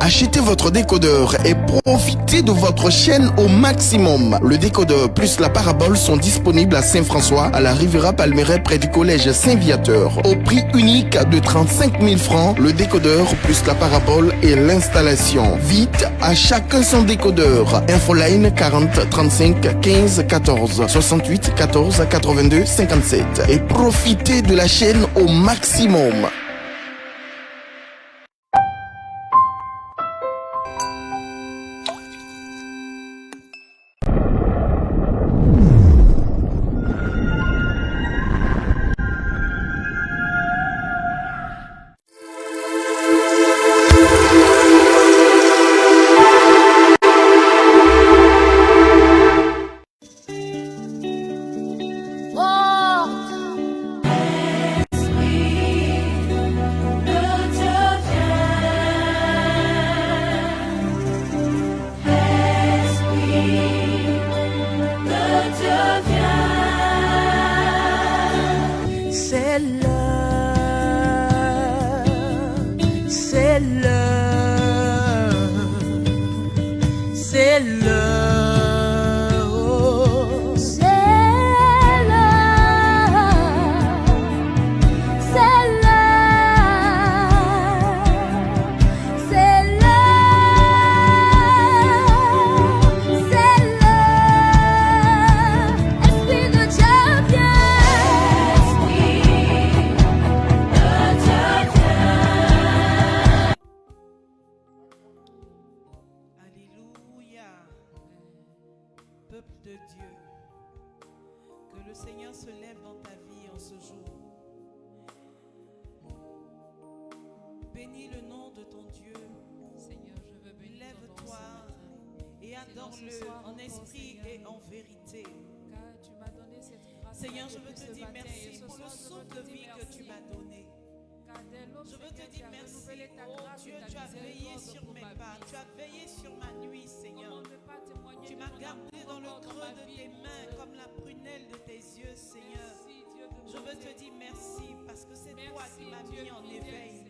Achetez votre décodeur et profitez de votre chaîne au maximum. Le décodeur plus la parabole sont disponibles à Saint-François, à la Riviera Palmeraie près du collège Saint-Viateur. Au prix unique de 35 000 francs, le décodeur plus la parabole et l'installation. Vite, à chacun son décodeur. Infoline 40 35 15 14 68 14 82 57 et profitez de la chaîne au maximum. Seigneur, je veux te dire merci pour le souffle de vie que tu m'as donné. Je veux te dire merci, oh Dieu, tu as veillé sur mes pas, tu as veillé sur ma nuit, Seigneur. Tu m'as gardé dans le creux de tes mains comme la prunelle de tes yeux, Seigneur. Je veux te dire merci parce que c'est toi qui m'as mis en éveil.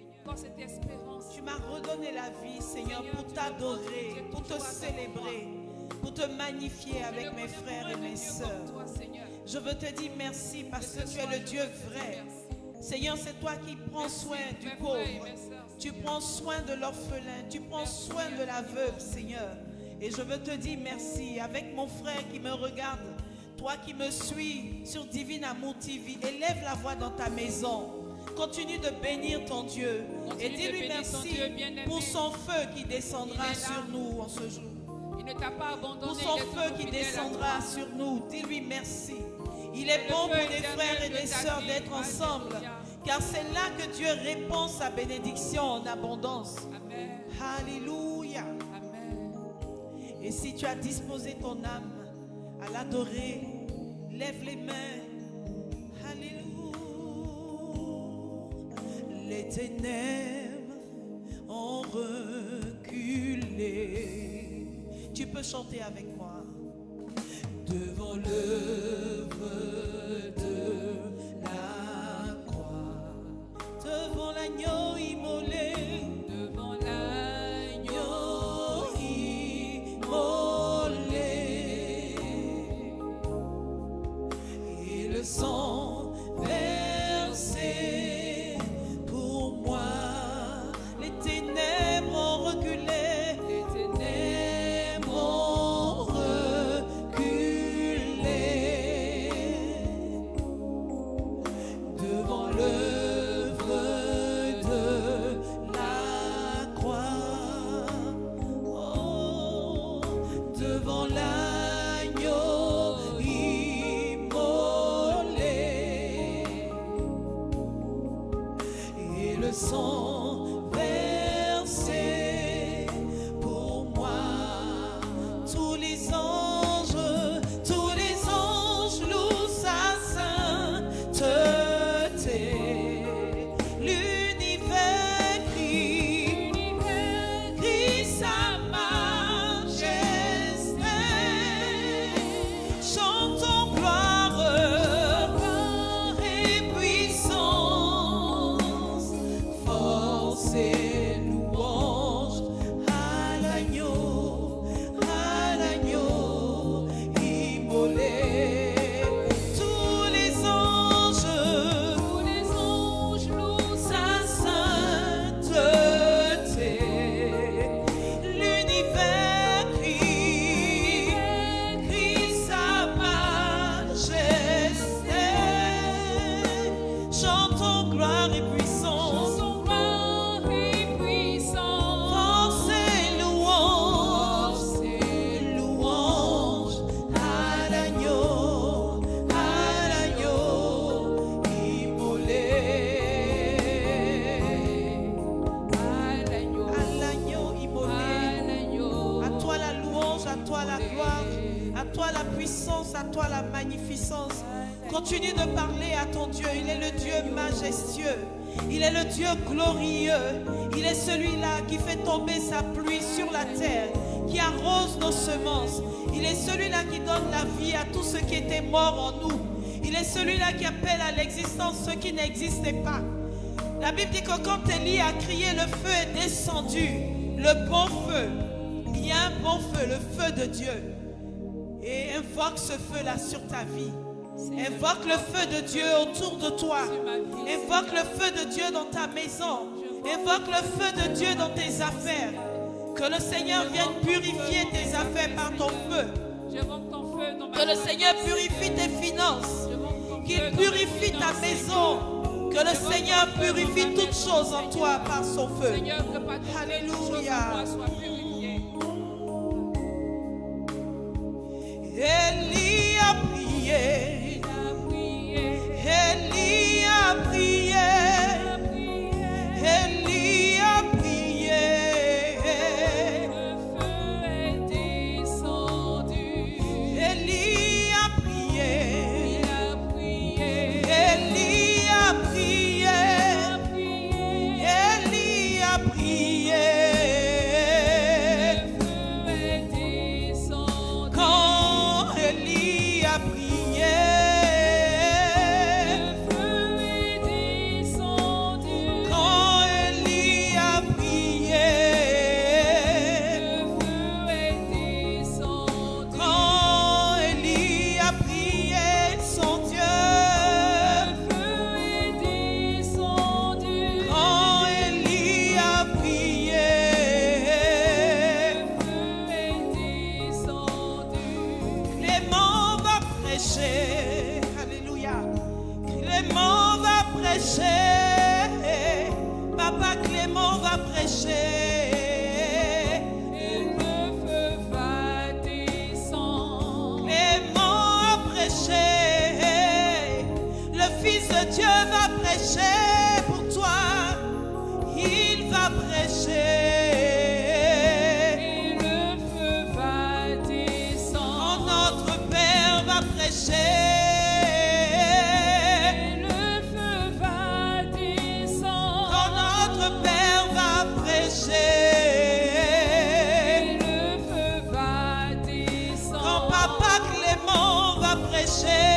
Tu m'as redonné la vie, Seigneur, pour t'adorer, pour te célébrer, pour te magnifier avec mes frères et mes sœurs. Je veux te dire merci parce que tu es le Dieu vrai. Seigneur, c'est toi qui prends soin du pauvre. Tu prends soin de l'orphelin. Tu prends soin de l'aveugle, Seigneur. Et je veux te dire merci avec mon frère qui me regarde. Toi qui me suis sur Divine Amour TV. Élève la voix dans ta maison. Continue de bénir ton Dieu. Et dis-lui merci pour son feu qui descendra sur nous en ce jour. Il ne t'a pas abandonné. Pour son feu qui descendra sur nous. Dis-lui merci. Il est bon pour des frères et des sœurs d'être ensemble. Car c'est là que Dieu répand sa bénédiction en abondance. Amen. Alléluia. Amen. Et si tu as disposé ton âme à l'adorer, lève les mains. Alléluia. Les ténèbres ont reculé. Tu peux chanter avec moi. Devant l'œuvre de la croix, devant l'agneau immolé, Devant l'agneau immolé, et le sang versé pour moi, les ténèbres ont reculé. les ténèbres. toi la gloire, à toi la puissance, à toi la magnificence. Continue de parler à ton Dieu. Il est le Dieu majestueux. Il est le Dieu glorieux. Il est celui-là qui fait tomber sa pluie sur la terre, qui arrose nos semences. Il est celui-là qui donne la vie à tout ce qui était mort en nous. Il est celui-là qui appelle à l'existence ce qui n'existait pas. La Bible dit que quand Élie a crié, le feu est descendu. Le bon feu. Il y a un bon feu, le feu de Dieu. Et invoque ce feu-là sur ta vie. Invoque le feu de Dieu autour de toi. Invoque le feu de Dieu dans ta maison. Invoque le feu de Dieu dans tes affaires. Que le Seigneur vienne purifier tes affaires par ton feu. Que le Seigneur purifie tes finances. Qu'il purifie ta maison. Que le Seigneur purifie toutes choses en toi par son feu. Alléluia. Élie a prié. Élie a prié. Élie a prié. Le feu est descendu. Élie a prié. Il a prié. Élie a prié. Élie a prié. Le feu est descendu. Quand Élie a prié. Le feu est descendu. Quand Élie a prié. Le feu est descendu. Quand Élie a prié son Dieu. Le feu est descendu. Quand Élie a prié. Le feu est descendu. Clément va prêcher. Alléluia. Clément va prêcher. Papa Clément va prêcher. Et le feu va descendre. Clément a prêché. Le Fils de Dieu va prêcher pour toi. Il va prêcher. Et le feu va Quand descendre. notre Père va prêcher. Et le feu va Quand descendre. notre Père va prêcher. Et le feu va Quand descendre. Papa Clément va prêcher.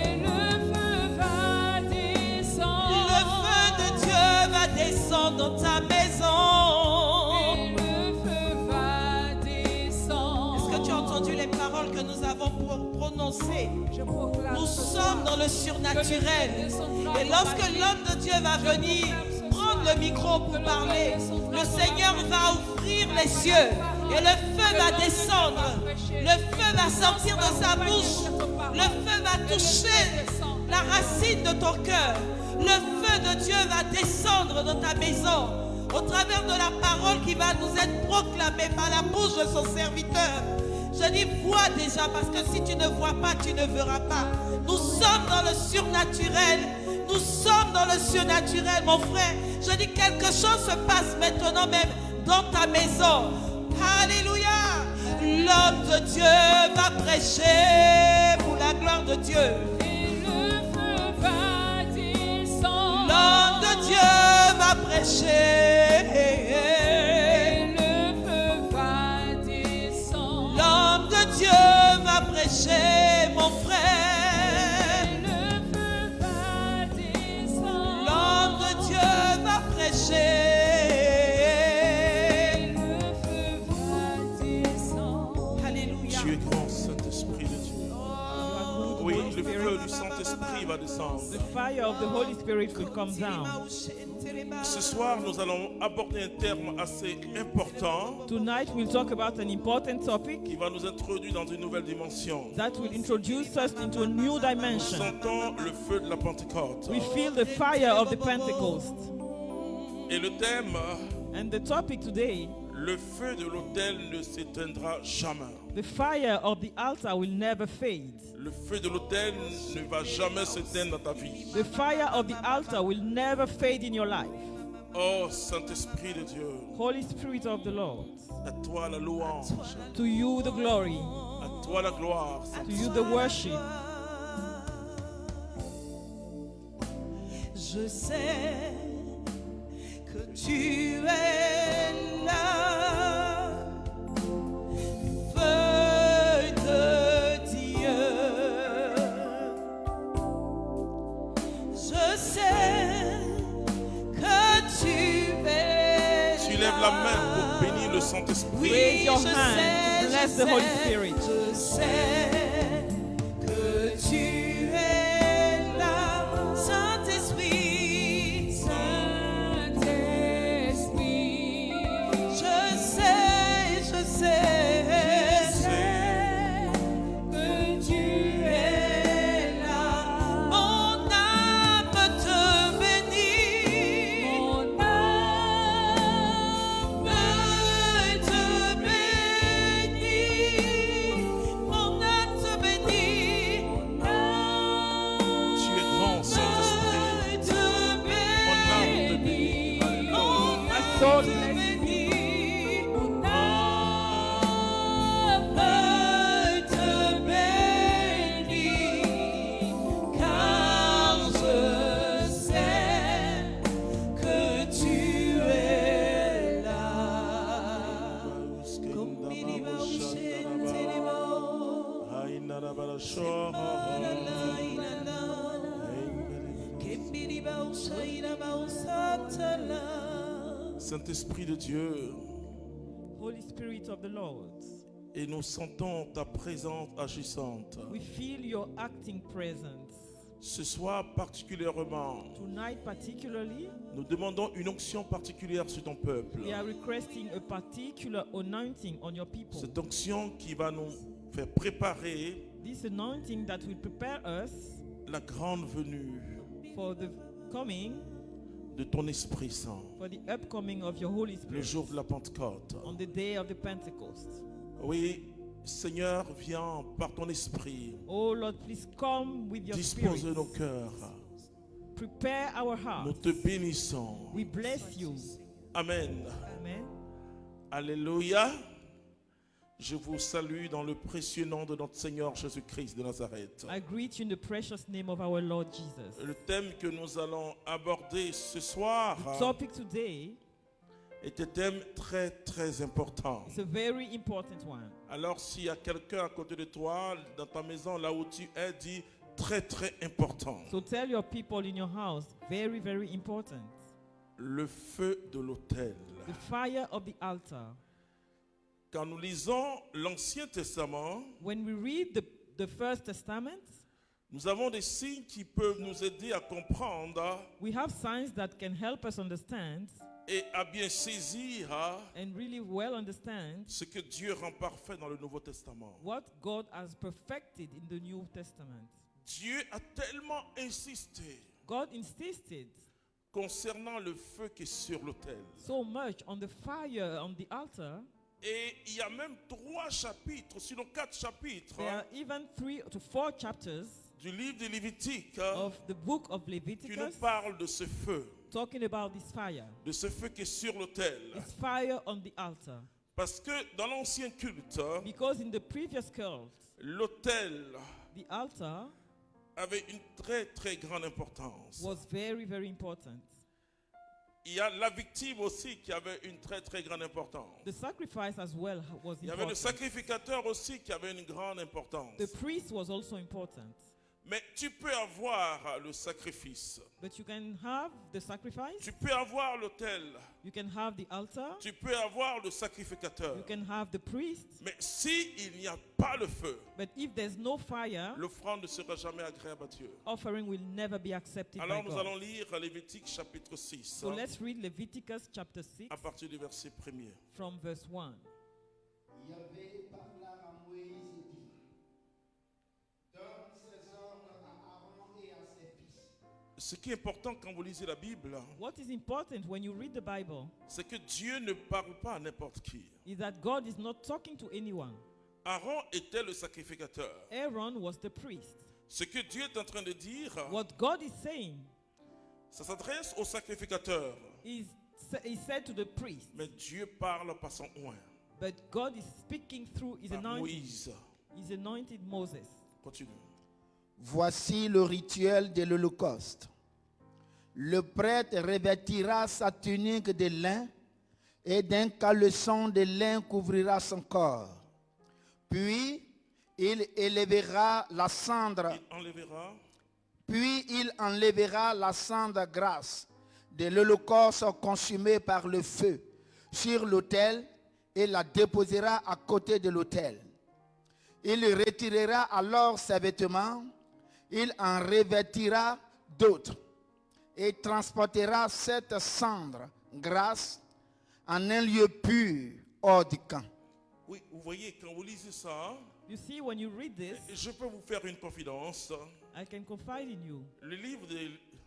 Et le feu va Le descendre. feu de Dieu va descendre dans ta maison. Et le feu va descendre. Est-ce que tu as entendu les paroles que nous avons prononcées? Je proclame Nous ce sommes soir dans le surnaturel. Et lorsque l'homme de Dieu va venir prendre le micro pour parler, le Seigneur va ouvrir les cieux et le feu va descendre. Le feu va sortir de sa bouche. Le feu va toucher la racine de ton cœur. Le feu de Dieu va descendre dans ta maison au travers de la parole qui va nous être proclamée par la bouche de son serviteur. Je dis vois déjà, parce que si tu ne vois pas, tu ne verras pas. Nous sommes dans le surnaturel. Nous sommes dans le surnaturel, mon frère. Je dis quelque chose se passe maintenant même dans ta maison. Alléluia. L'homme de Dieu va prêcher pour la gloire de Dieu. Et le feu va descendre. L'homme de Dieu va prêcher. Et le feu va descendre. L'homme de Dieu va prêcher, mon frère. Et le feu va descendre. L'homme de Dieu va prêcher. Et le feu va descendre. Alléluia. Tu es grand, Saint-Esprit de Dieu. Oh. Oui, le feu du Saint-Esprit va descendre. The fire of the Holy Spirit will come down. Ce soir, nous allons aborder un terme assez important Tonight we'll talk about an important topic qui va nous introduire dans une nouvelle dimension. that will introduce us into a new Nous dimension. sentons le feu de la Pentecôte. We feel the fire of the Pentecost. Et le thème, And the topic today, le feu de l'autel ne s'éteindra jamais. the fire of the altar will never fade. Le feu de l'autel ne va jamais s'éteindre dans ta vie. The fire of the altar will never fade in your life. Oh, Saint-Esprit de Dieu, Holy Spirit of the Lord, à toi la louange, to you the glory, à toi la gloire. to you the worship. Je sais que tu es là, feu de Dieu. Je sais que tu es Tu lèves la main pour bénir le Saint-Esprit. Raise your je hand sais, to bless je the Holy sais, Spirit. Je sais que tu es là, Saint-Esprit, Saint-Esprit, je sais, je sais que tu es là. Mon âme te bénit, mon âme te bénit, mon âme te bénit, Tu es grand, Saint-Esprit. te Mon âme te bénit, bénit. mon My âme soul te bless bénit. mon âme te bénit, car je sais que tu es là. Comme il va au chien, Saint-Esprit de Dieu, Holy Spirit of the Lord, et nous sentons ta présence agissante. we feel your acting presence. Ce soir particulièrement, Tonight particularly, nous demandons une onction particulière sur ton peuple. we are requesting a particular anointing on your people. Cette onction qui va nous faire préparer This anointing that will prepare us la grande venue for the coming, de ton Esprit Saint, for the upcoming of your Holy le Spirit jour de la Pentecôte. on the day of the Pentecost. Oui, Seigneur, viens par ton Esprit, Oh Lord, please come with your dispose de spirit. nos cœurs. Prepare our Nous hearts. te bénissons. We bless you. Amen. Amen. Alléluia. Je vous salue dans le précieux nom de notre Seigneur Jésus-Christ de Nazareth. I greet you in the precious name of our Lord Jesus. Le thème que nous allons aborder ce soir The topic today est un thème très très important. is a very important one. Alors s'il y a quelqu'un à côté de toi, dans ta maison, là où tu es, dis très très important. So tell your people in your house, very, very important. Le feu de l'autel. The fire of the altar. Quand nous lisons l'Ancien Testament, When we read the First Testament, nous avons des signes qui peuvent nous aider à comprendre we have signs that can help us understand et à bien saisir and really well understand ce que Dieu rend parfait dans le Nouveau Testament. what God has perfected in the New Testament. Dieu a tellement insisté God insisted concernant le feu qui est sur l'autel. so much on the fire on the altar. Et il y a même 3 chapitres, sinon 4 chapitres There are even 3 to 4 chapters du livre de Lévitique of the book of qui nous Leviticus parlent de ce feu, talking about this fire. de ce feu qui est sur l'autel. It's fire on the altar. Parce que dans l'ancien culte, Because in the previous cult, l'autel the altar avait une très très grande importance. was very, very important. Il y a la victime aussi qui avait une très très grande importance. The sacrifice as well was Il y avait le important. sacrificateur aussi qui avait une grande importance. The priest was also important. Mais tu peux avoir le sacrifice. But you can have the sacrifice, Tu peux avoir l'autel. you can have the altar, Tu peux avoir le sacrificateur. you can have the priest. Mais s'il n'y a pas le feu, But if there's no fire, l'offrande ne sera jamais agréable à Dieu. offering will never be accepted Alors by nous God. allons lire Lévitique chapitre 6 So let's read Leviticus chapter 6 à partir du verset 1er. from verse 1. Yahvé parla à Moïse et dit, donne ces ordres à Aaron et à ses fils. Ce qui est important quand vous lisez la Bible, What is important when you read the Bible c'est que Dieu ne parle pas à n'importe qui. is that God is not talking to anyone. Aaron était le sacrificateur. Aaron was the priest. Ce que Dieu est en train de dire, What God is saying ça s'adresse au sacrificateur. is he said to the priest, Mais Dieu parle par son oint, but God is speaking through his par anointed, Moïse. his anointed Moses. Continue. Voici le rituel de l'Holocauste. Le prêtre revêtira sa tunique de lin et d'un caleçon de lin couvrira son corps. Puis il élèvera la cendre, Il enlèvera puis il enlèvera la cendre grasse de l'Holocauste consumé par le feu sur l'autel et la déposera à côté de l'autel. Il retirera alors ses vêtements, il en revêtira d'autres et transportera cette cendre grasse en un lieu pur hors du camp. Oui, vous voyez, quand vous lisez ça, You see, when you read this, je peux vous faire une confidence. I can confide in you. Le livre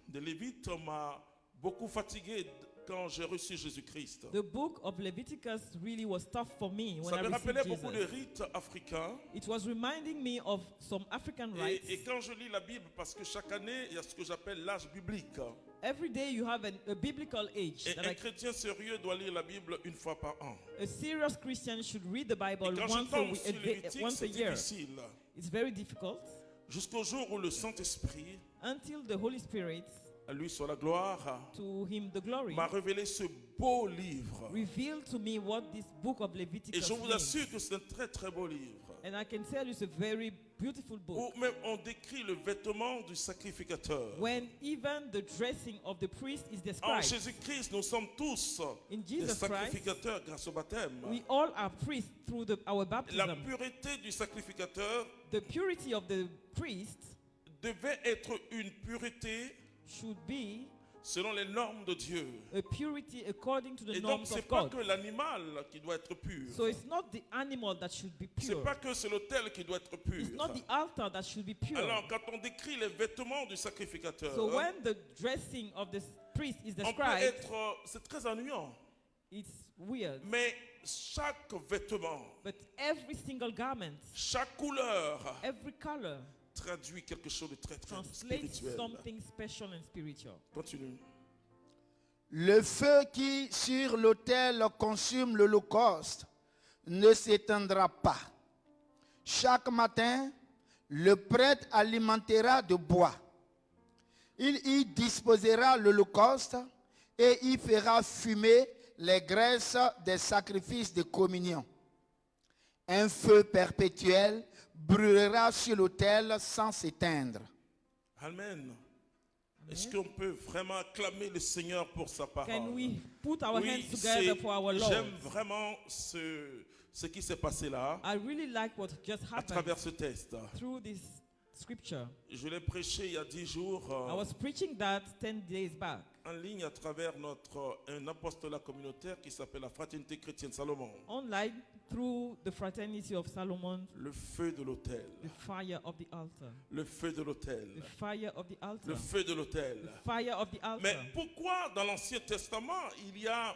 de Lévites m'a beaucoup fatigué quand j'ai reçu Jésus-Christ. The book of Leviticus really was tough for me when Ça I me received rappelait beaucoup de Jesus. rites africains. It was reminding me of some African rites. Et quand je lis la Bible, parce que chaque année, il y a ce que j'appelle l'âge biblique. Every day you have a biblical age. Et That un chrétien sérieux doit lire la Bible une fois par an. a serious Christian should read the Bible Et quand je once a, tombe week, sur Lévitique, once a c'est year. difficile. It's very difficult Jusqu'au jour où le Saint-Esprit, until the Holy Spirit, à lui soit la gloire, to him the glory, m'a révélé ce beau livre. revealed to me what this book of Et Leviticus je vous means. assure que c'est un très très beau livre. And I can tell you it's a very beautiful book. Où même on décrit le vêtement du sacrificateur. When even the dressing of the priest is En described. Jésus-Christ, nous sommes tous In des Jesus Christ, sacrificateurs grâce au baptême. we all are priests through our La baptism. pureté du sacrificateur The purity of the priest devait être une pureté should be selon les normes de Dieu. a purity according to the Et donc, norms ce n'est of pas God. que l'animal qui doit être pur. So it's not the animal that should be Ce n'est pure. pas que c'est l'autel qui doit être pur. It's not the altar that should be pure. Alors, quand on décrit les vêtements du sacrificateur, So when the dressing of the priest is on peut described, être, c'est très ennuyant, it's weird. mais chaque vêtement, But every single garment, chaque couleur every color traduit quelque chose de très très translates spirituel. something special and spiritual. Continue. Le feu qui sur l'autel consume l'Holocauste ne s'éteindra pas. Chaque matin, le prêtre alimentera de bois. Il y disposera l'Holocauste et y fera fumer les graisses des sacrifices de communion. Un feu perpétuel brûlera sur l'autel sans s'éteindre. Amen. Est-ce qu'on peut vraiment acclamer le Seigneur pour sa parole? Can we put our Oui, hands together for our Lord? j'aime vraiment ce qui s'est passé là, I really like what just à happened travers ce texte. through this scripture. Je l'ai prêché il y a 10 jours I was preaching that 10 days back en ligne à travers un apostolat communautaire qui s'appelle la Fraternité chrétienne Salomon. online through the fraternity of Solomon, Le feu de l'autel. the fire of the altar, Le feu de l'autel. the fire of the Le altar, feu de l'autel. fire of the Mais altar. pourquoi dans l'Ancien Testament il y a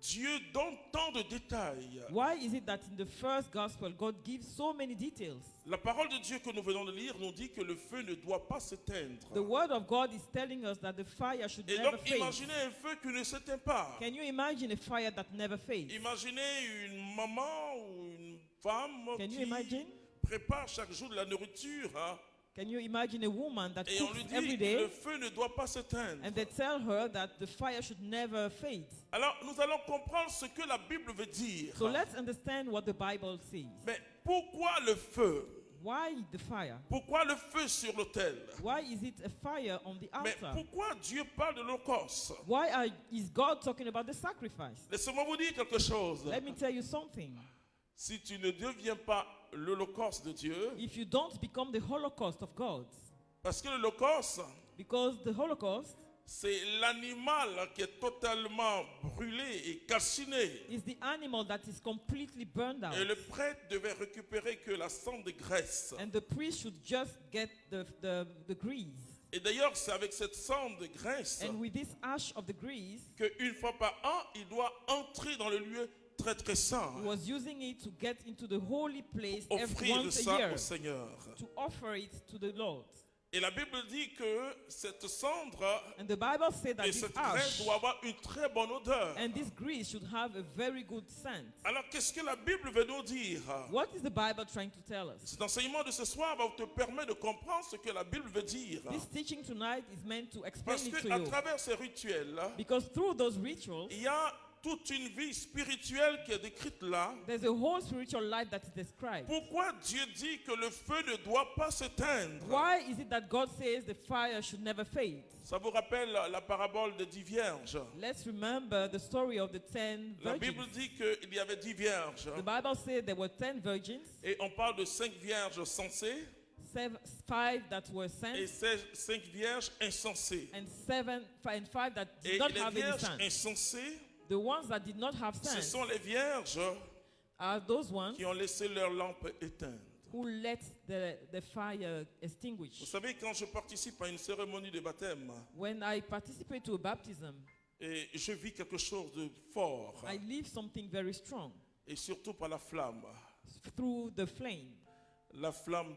Dieu donne tant de détails? Why is it that in the first gospel God gives so many details? La parole de Dieu que nous venons de lire nous dit que le feu ne doit pas s'éteindre. The word of God is telling us that the fire should Et never donc fade. imaginez un feu qui ne s'éteint pas. Can you imagine a fire that never fades? Imaginez une maman ou une femme Can you qui imagine? prépare chaque jour de la nourriture, hein, Can you imagine a woman that et on cooks lui dit every que day le feu ne doit pas s'éteindre. and they tell her that the fire should never fade? Alors nous allons comprendre ce que la Bible veut dire. So let's understand what the Bible says. Mais pourquoi le feu? Why the fire? Pourquoi le feu sur l'autel? Why is it a fire on the Mais altar? pourquoi Dieu parle de l'Holocauste? Why is God talking about the sacrifice? Laissez-moi vous dire quelque chose. Let me tell you something. Si tu ne deviens pas l'Holocauste de Dieu, If you don't become the Holocaust of God, parce que l'Holocauste, because the Holocaust c'est l'animal qui est totalement brûlé et calciné. is the animal that is completely burned out. Et le prêtre devait récupérer que la cendre de graisse. And the priest should just get the grease. Et d'ailleurs, c'est avec cette cendre de graisse And with this ash of the grease, qu'une fois par an, il doit entrer dans le lieu très très saint. he was using it to get into the holy place every Offrir once a ça year, au Seigneur. to offer it to the Lord. Et la Bible dit que cette cendre And the Bible said that et this cette graisse ash doit avoir une très bonne odeur. and this grease should have a very good scent. Alors qu'est-ce que la Bible veut nous dire? What is the Bible trying to tell us? Cet enseignement de ce soir va te permettre de comprendre ce que la Bible veut dire. This teaching tonight is meant to explain Parce it to qu'à you. travers ces rituels, Because through those rituals, il y a toute une vie spirituelle qui est décrite là. there's a whole spiritual life that is described. Pourquoi Dieu dit que le feu ne doit pas s'éteindre? Why is it that God says the fire should never fade? Ça vous rappelle la parabole des 10 vierges. Let's remember the story of the 10 La virgins. Bible dit qu'il y avait 10 vierges. The Bible said there were 10 virgins, Et on parle de 5 vierges sensées 5 that were et sent, 5 vierges insensées. and 5 that Et did not les have any vierges sense. insensées, The ones that did not have ce sense sont les vierges are those ones qui ont laissé leur lampe éteinte. who let the fire Vous extinguish. savez, quand je participe à une cérémonie de baptême When I participate to a baptism, et je vis quelque chose de fort, I live something very strong et surtout par la flamme through the flame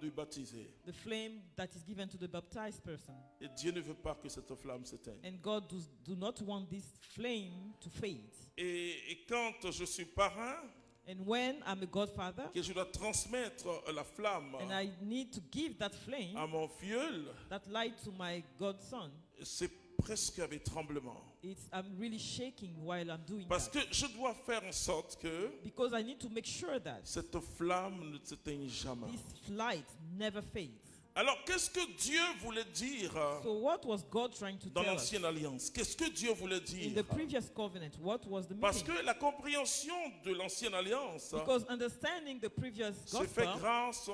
du baptisé. the flame that is given to the baptized person. Et Dieu ne veut pas que cette flamme s'éteigne. And God do not want this flame to fade. Et quand je suis parrain, And when I'm a godfather que je dois transmettre la flamme and I need to give that flame, à mon filleul, that light to my godson, c'est presque avec tremblement. I'm really shaking while I'm doing Parce that. que je dois faire en sorte que Because I need to make sure that cette flamme ne s'éteigne jamais. this light never fades. Alors, qu'est-ce que Dieu voulait dire So what was God trying to dans tell us? l'ancienne alliance? Qu'est-ce que Dieu voulait In dire? the previous covenant, what was the Parce meaning? que la compréhension de l'ancienne alliance Because understanding the previous se fait gospel, grâce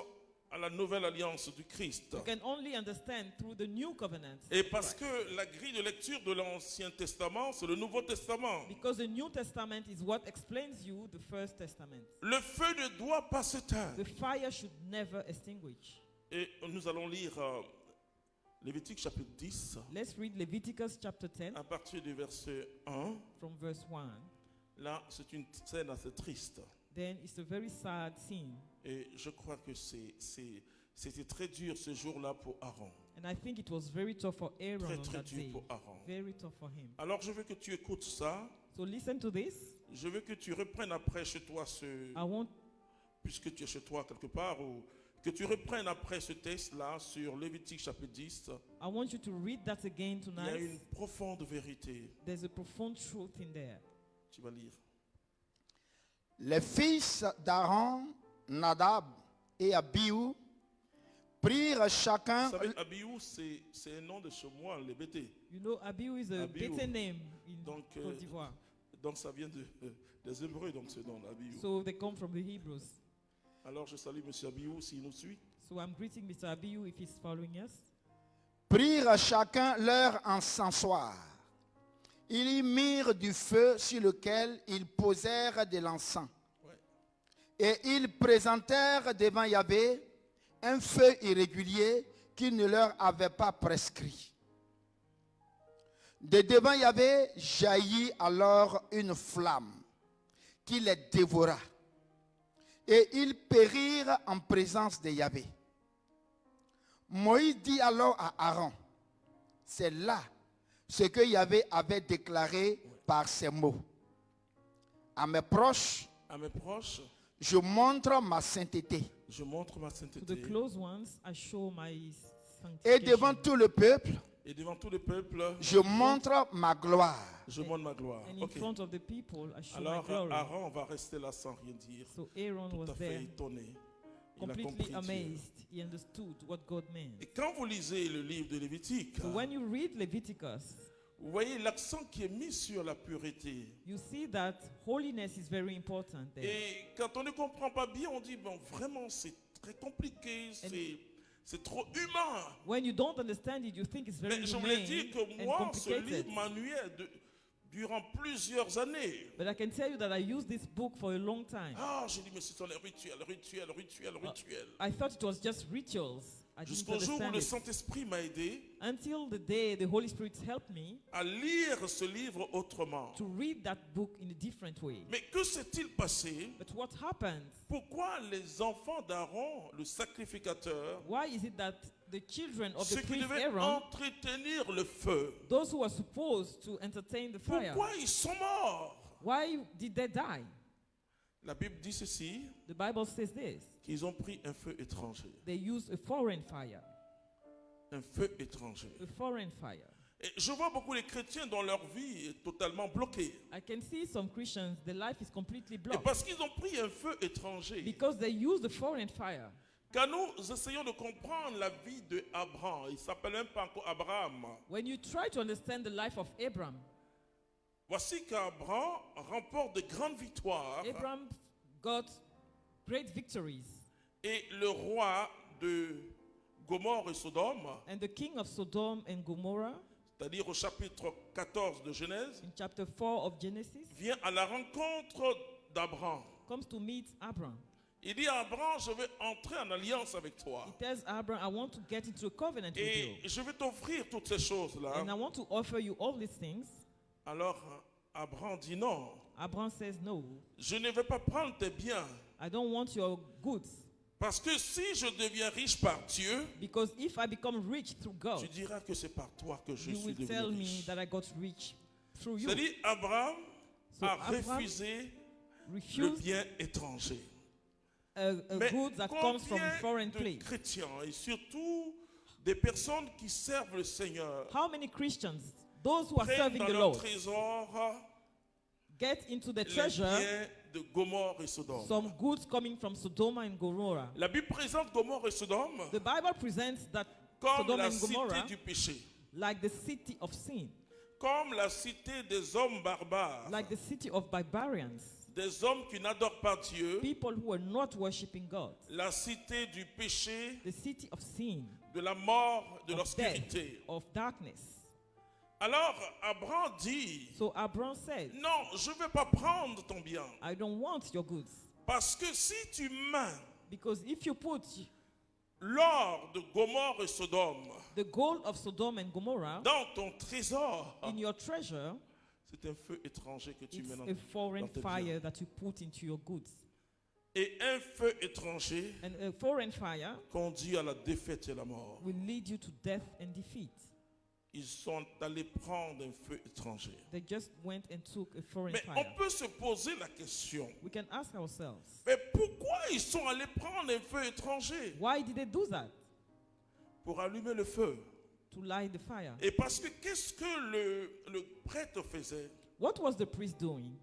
à la nouvelle alliance du Christ. you can only understand through the new covenant. Et parce que la grille de lecture de l'Ancien Testament, c'est le Nouveau Testament. Because the New Testament is what explains you the First Testament. Le feu ne doit pas s'éteindre. The fire should never extinguish. Et nous allons lire Lévitique chapitre 10, Let's read Leviticus chapter 10 à partir du verset 1. from verse 1. Là, c'est une scène assez triste. Then it's a very sad scene. Et je crois que c'était très dur ce jour-là pour Aaron. And I think it was very tough for Aaron Très, on très that dur day. pour Aaron. Very tough for him. Alors, je veux que tu écoutes ça. So listen to this. Je veux que tu reprennes après chez toi I want puisque tu es chez toi quelque part, ou que tu reprennes après ce texte-là sur Lévitique chapitre 10. I want you to read that again Il y a tonight. une profonde vérité. There's a profound truth in there. Tu vas lire. Les fils d'Aaron, Nadab et Abihu, prirent chacun... Vous savez, Abihu, c'est un nom de chez moi, les bêtés. You know, Abihu is a Abihu. better name in Donc, Côte d'Ivoire. Donc ça vient des Hébreux, donc ce nom, Abihu. So they come from the Hebrews. Alors je salue M. Abihu s'il nous suit. So I'm greeting Mr. Abihu if he's following us. Prirent chacun leur encensoir. Ils y mirent du feu sur lequel ils posèrent de l'encens. Ouais. Et ils présentèrent devant Yahvé un feu irrégulier qu'il ne leur avait pas prescrit. De devant Yahvé jaillit alors une flamme qui les dévora. Et ils périrent en présence de Yahvé. Moïse dit alors à Aaron, c'est là ce que Yahvé avait déclaré par ces mots. À mes proches, je montre ma sainteté. Je montre ma To sainteté. the close ones, I show my Et devant sanctification. tout le peuple, Et devant tout le peuple, je montre ma gloire. je montre ma gloire. And in Ok. front of the people, I show my Alors glory. Aaron va rester là sans rien dire. So Aaron Tout was à fait there, étonné. Il a completely compris Dieu. amazed. He understood what God meant. Et quand vous lisez le livre de Lévitique, So when you read Leviticus, vous voyez l'accent qui est mis sur la pureté. you see that holiness is very important there. Et quand on ne comprend pas bien, on dit, bon, vraiment, c'est très compliqué, c'est trop humain. When you don't understand it, you think it's very Mais je voulais dire humane que and moi, ce complicated. livre m'ennuyait durant plusieurs années. But I can tell you that I used this book for a long time. Ah, j'ai dit, mais ce sont les rituels. I thought it was just rituals. I didn't Jusqu'au jour où understand le it. Saint-Esprit m'a aidé Until the day the Holy Spirit helped me à lire ce livre autrement. to read that book in a different way. Mais que s'est-il passé? But what happened? Pourquoi les enfants d'Aaron, le sacrificateur, Why is it that the children of ceux the qui priest devaient Aaron, entretenir le feu, those who were supposed to entertain the fire, pourquoi ils sont morts? why did they die? La Bible dit ceci, The Bible says this. qu'ils ont pris un feu étranger. They used a foreign fire. Un feu étranger. A foreign fire. Et je vois beaucoup les chrétiens dont leur vie est totalement bloquée. I can see some Christians, their life is completely Et blocked parce qu'ils ont pris un feu étranger. because they use the foreign fire. Quand nous essayons de comprendre la vie de Abraham, il s'appelle même pas encore Abraham. When you try to understand the life of Abraham, Voici qu'Abraham remporte de grandes victoires Abraham got great victories. et le roi de Gomorrhe et Sodome, And the king of Sodom and Gomorrah, c'est-à-dire au chapitre 14 de Genèse, in chapter 4 of Genesis, vient à la rencontre d'Abraham. comes to meet Abraham. Il dit à Abraham, je vais entrer en alliance avec toi. He tells Abraham, I want to get into a covenant with Et you. je vais t'offrir toutes ces choses-là. And I want to offer you all these things. Alors Abraham dit non, Abraham says, no, je ne vais pas prendre tes biens. I don't want your goods. Parce que si je deviens riche par Dieu, Because if I become rich through God, tu diras que c'est par toi que je you suis will tell devenu me riche. that I got rich through you. C'est-à-dire Abraham So a Abraham refusé le refused bien étranger. a Mais good that comes from combien a foreign de place. chrétiens et surtout des personnes qui servent le Seigneur How many Christians, those who are prennent serving dans the leur Lord, trésor get into the les treasure biens de Gomorrhe et Sodome? some goods coming from Sodom and Gomorrah? La Bible présente Gomorrhe et Sodome The Bible presents that comme Sodom la and Gomorrah cité du péché, like the city of sin, comme la cité des hommes barbares, like the city of barbarians, des hommes qui n'adorent pas Dieu, people who are not worshiping God, la cité du péché, the city of sin, de la mort, de of death, l'obscurité. of darkness. Alors Abraham dit, So Abraham said, non, je ne vais pas prendre ton bien. I don't want your goods. Parce que si tu mets Because if you put l'or de Gomorrhe et Sodome the gold of Sodom and Gomorrah dans ton trésor, in your treasure, c'est un feu étranger que tu it's mets dans, a foreign dans tes fire biens. that you put into your goods. Et un feu étranger And a foreign fire conduit à la défaite et à la mort. will lead you to death and defeat. Ils sont allés prendre un feu étranger. They just went and took a foreign Mais fire. on peut se poser la question, We can ask ourselves, mais pourquoi ils sont allés prendre un feu étranger? why did they do that? Pour allumer le feu. To light the fire. Et parce que qu'est-ce que le prêtre faisait? What was the priest doing?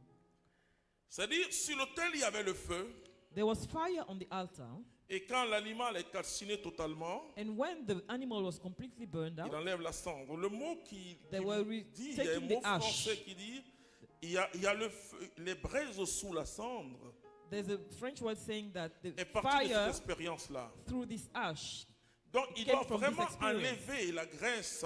C'est-à-dire, sur l'autel, il y avait le feu. There was fire on the altar, Et quand l'animal est calciné totalement, and when the animal was completely burned il out, enlève la cendre. Le mot qui They dit, were il y a un taking mot the ash. français qui dit, il y a le feu, les braises sous la cendre. there's a French word saying that the Et partie de cette fire expérience-là. through this ash, Donc, il came doit from this vraiment experience. enlever la graisse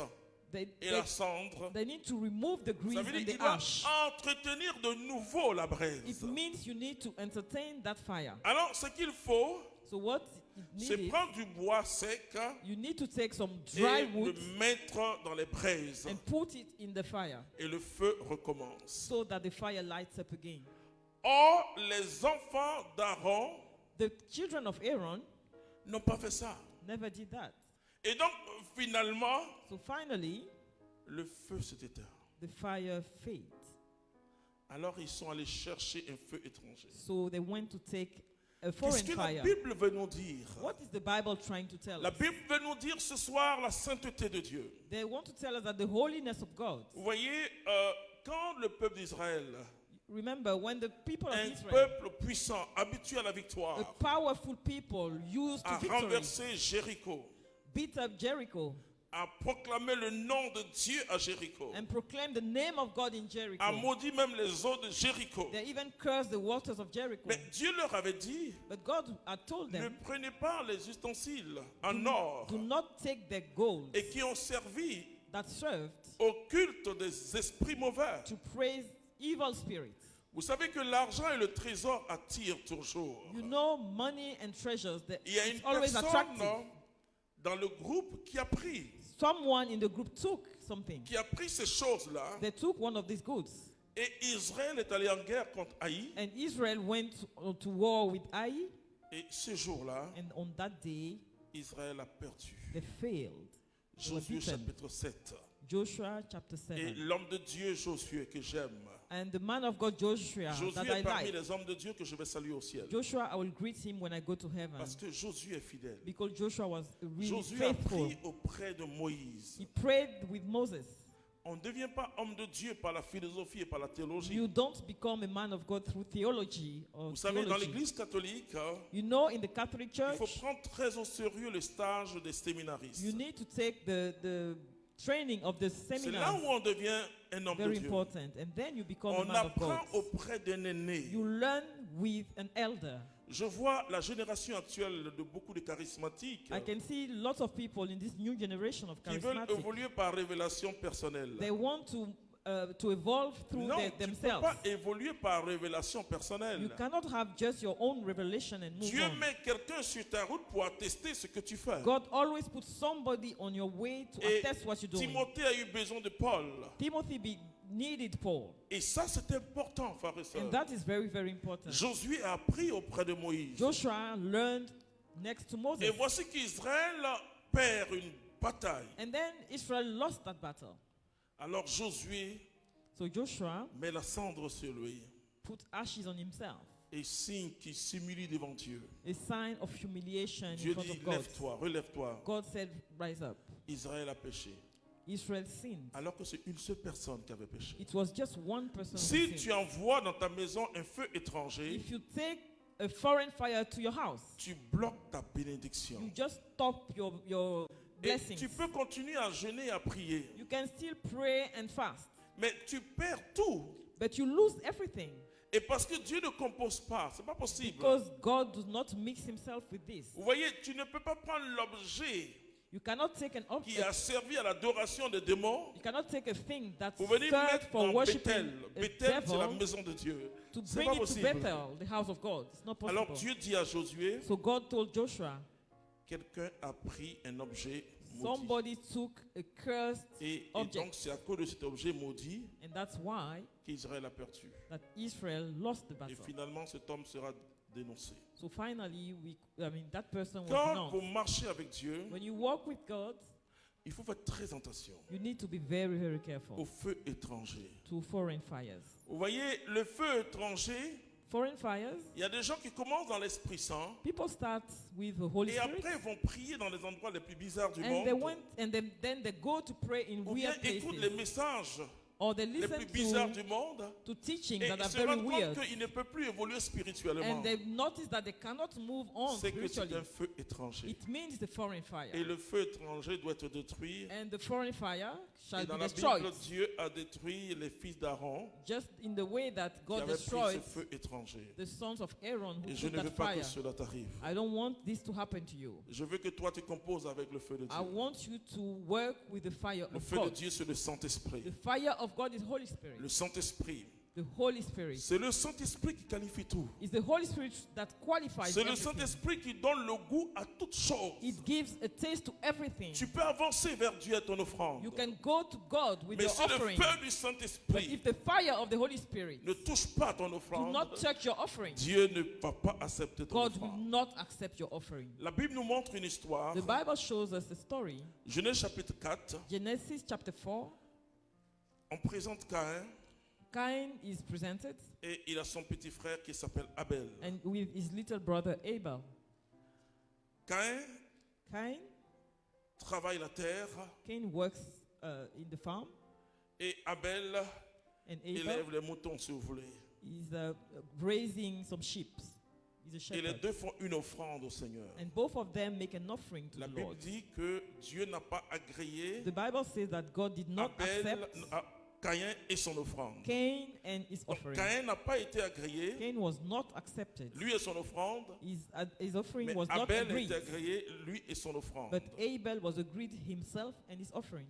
they, et they, la cendre. they need to remove the Ça grease veut and dire qu'il the doit ash. entretenir de nouveau la It braise. means you need to entertain that fire. Alors, ce qu'il faut, So what it c'est needed, prendre du bois sec you need to take some et dry le wood mettre dans les braises. and put it in the fire Et le feu recommence. so that the fire lights up again. Or, les enfants d'Aaron The children of Aaron n'ont pas fait ça. never did that. Et donc, finalement, So finally, le feu s'est éteint. the fire faded. Alors, ils sont allés chercher un feu étranger. So they went to take a Qu'est-ce foreign que la fire. Bible veut nous dire? What is the Bible trying to tell La us? Bible veut nous dire ce soir la sainteté de Dieu. They want to tell us that the holiness of God. Vous voyez, quand le peuple d'Israël, Remember, when the people of un Israel, peuple puissant, habitué à la a victoire, powerful people used to a victory, renversé Jéricho, beat up Jericho a proclamé le nom de Dieu à Jéricho, and proclaimed the name of God in Jericho. a maudit même les eaux de Jéricho. They even cursed the waters of Jericho. Mais Dieu leur avait dit, But God had told ne them, prenez pas les ustensiles en or do not take their gold et qui ont servi that served au culte des esprits mauvais. to praise evil spirits. Vous savez que l'argent et le trésor attirent toujours. You know, money and treasures, Il y a une it's always personne attractive. dans le groupe qui a pris Someone in the group took something. ces choses-là. They took one of these goods. Et Israël est allé en guerre contre Haï. And Israel went to war with Ai. Et ce jour-là, And on that day, Israël a perdu. They failed. They were Josué beaten. chapitre 7. Joshua chapter Et 7. l'homme de Dieu Josué que j'aime. And the man of God Joshua that Josué I est parmi like. les hommes de Dieu que je vais saluer au ciel. Joshua, I will greet him when I go to heaven. Parce que Josué est fidèle. Because Joshua was really Josué a faithful. pris auprès de Moïse. He prayed with Moses. On ne devient pas homme de Dieu par la philosophie et par la théologie. You don't become a man of God through theology or Vous savez, dans theology. l'église catholique, You know, in the Catholic il Church, faut prendre très au sérieux le stage des séminaristes. you need to take the training of the C'est là seminar. où on devient un homme de Very Dieu. important. And then you become a On man of God. apprend auprès d'un aîné. You learn with an elder. Je vois la génération actuelle de beaucoup de charismatiques I can see lots of people in this new generation of qui veulent charismatic. évoluer par révélation personnelle. They want to evolve through Non, tu ne peux themselves. pas évoluer par révélation You personnelle. cannot have just your own revelation and move Dieu on. met quelqu'un sur ta route pour attester ce que tu fais. God always puts somebody on your way to Et attest what you're doing. Timothée a eu besoin de Paul. Timothy needed Paul. Et ça, c'est important, frères et sœurs. And that is very, very important. Josué a appris auprès de Moïse. Joshua learned next to Moses. Et voici qu'Israël perd une bataille. And then Israel lost that battle. Alors Josué So Joshua met la cendre sur lui put ashes on himself. et signe qu'il s'humilie devant Dieu. A sign of humiliation in Dieu front dit, of God. lève-toi, relève-toi. God said, rise up. Israël a péché. Israel sinned. Alors que c'est une seule personne qui avait péché. It was just one person who Si sinned. tu envoies dans ta maison un feu étranger, If you take a foreign fire to your house, tu bloques ta bénédiction. you just stop your Et blessings. tu peux continuer à jeûner et à prier. You can still pray and fast, Mais tu perds tout. but you lose everything Et parce que Dieu ne compose pas, c'est pas possible. because God does not mix himself with this. Vous voyez, tu ne peux pas prendre l'objet You cannot take an qui object. a servi à l'adoration des démons You cannot take a thing that pour venir served mettre for dans worshiping Bethel. a Bethel, c'est la devil maison de Dieu. to C'est bring pas it to possible. Bethel, the house of God. It's not Alors possible. Dieu dit à Josué, So God told Joshua, quelqu'un a pris un objet maudit. somebody took a cursed Et object. donc c'est à cause de cet objet maudit And that's why qu'Israël a perdu. that Israel lost the Et battle. finalement cet homme sera dénoncé. So finally, that person was Quand vous known. marchez avec Dieu, When you walk with God, il faut faire très attention you need to be very, very au careful feu étranger. to foreign fires. Vous voyez, le feu étranger, Foreign fires, il y a des gens qui commencent dans l'Esprit Saint people start with the Holy et Spirit. après vont prier dans les endroits les plus bizarres du And they monde. went and then they go to pray in Ou bien weird écoutent les places. messages Or they les listen plus bizarres to du monde teaching et that ils are se very rendent weird. compte qu'ils ne peuvent plus évoluer spirituellement. And they notice that they cannot move on C'est que c'est spiritually. un feu étranger. It means it's a foreign fire. Et le feu étranger doit être détruit. And the foreign fire shall Et dans be la destroyed. Bible, Dieu a détruit les fils d'Aaron Just in the way that qui God avaient pris ce destroyed feu étranger. the sons of Aaron who Et je took ne veux that pas que fire. cela t'arrive. I don't want this to happen to you. Je veux que toi tu composes avec le feu de I Dieu. want you to work with the fire Le of feu de God. Dieu, c'est le Saint-Esprit. The fire of God is Holy Spirit. Le Saint-Esprit, The Holy Spirit. c'est le Saint-Esprit qui qualifie tout. It's the Holy Spirit that qualifies C'est le everything. Saint-Esprit qui donne le goût à toute chose. It gives a taste to everything. Tu peux avancer vers Dieu à ton offrande. You can go to God with Mais your si le offering. feu du But Saint-Esprit if the fire of the Holy Spirit ne touche pas ton do offrande, not touch your offering, Dieu ne va pas accepter ton God will offrande. not accept your offering. La Bible nous montre une histoire. The Bible shows us a story. Genèse chapitre 4, Genesis chapter 4. on présente Caïn Cain is presented et il a son petit frère qui s'appelle Abel. and with his little brother Abel. Caïn Cain travaille la terre works in the farm et Abel and Abel élève les moutons, si vous voulez. is raising some sheep. He's a Et les shepherd. deux font une offrande au Seigneur. And both of them make an offering to La the Bible Lord. dit que Dieu n'a pas agréé The Bible says that God did not Abel, accept Caïn et son offrande. Cain and his Donc, offering. Caïn n'a pas été agréé, Cain was not accepted. lui et son offrande, His offering mais was not Abel a agreed. été agréé, lui et son offrande. But Abel was agreed himself and his offering.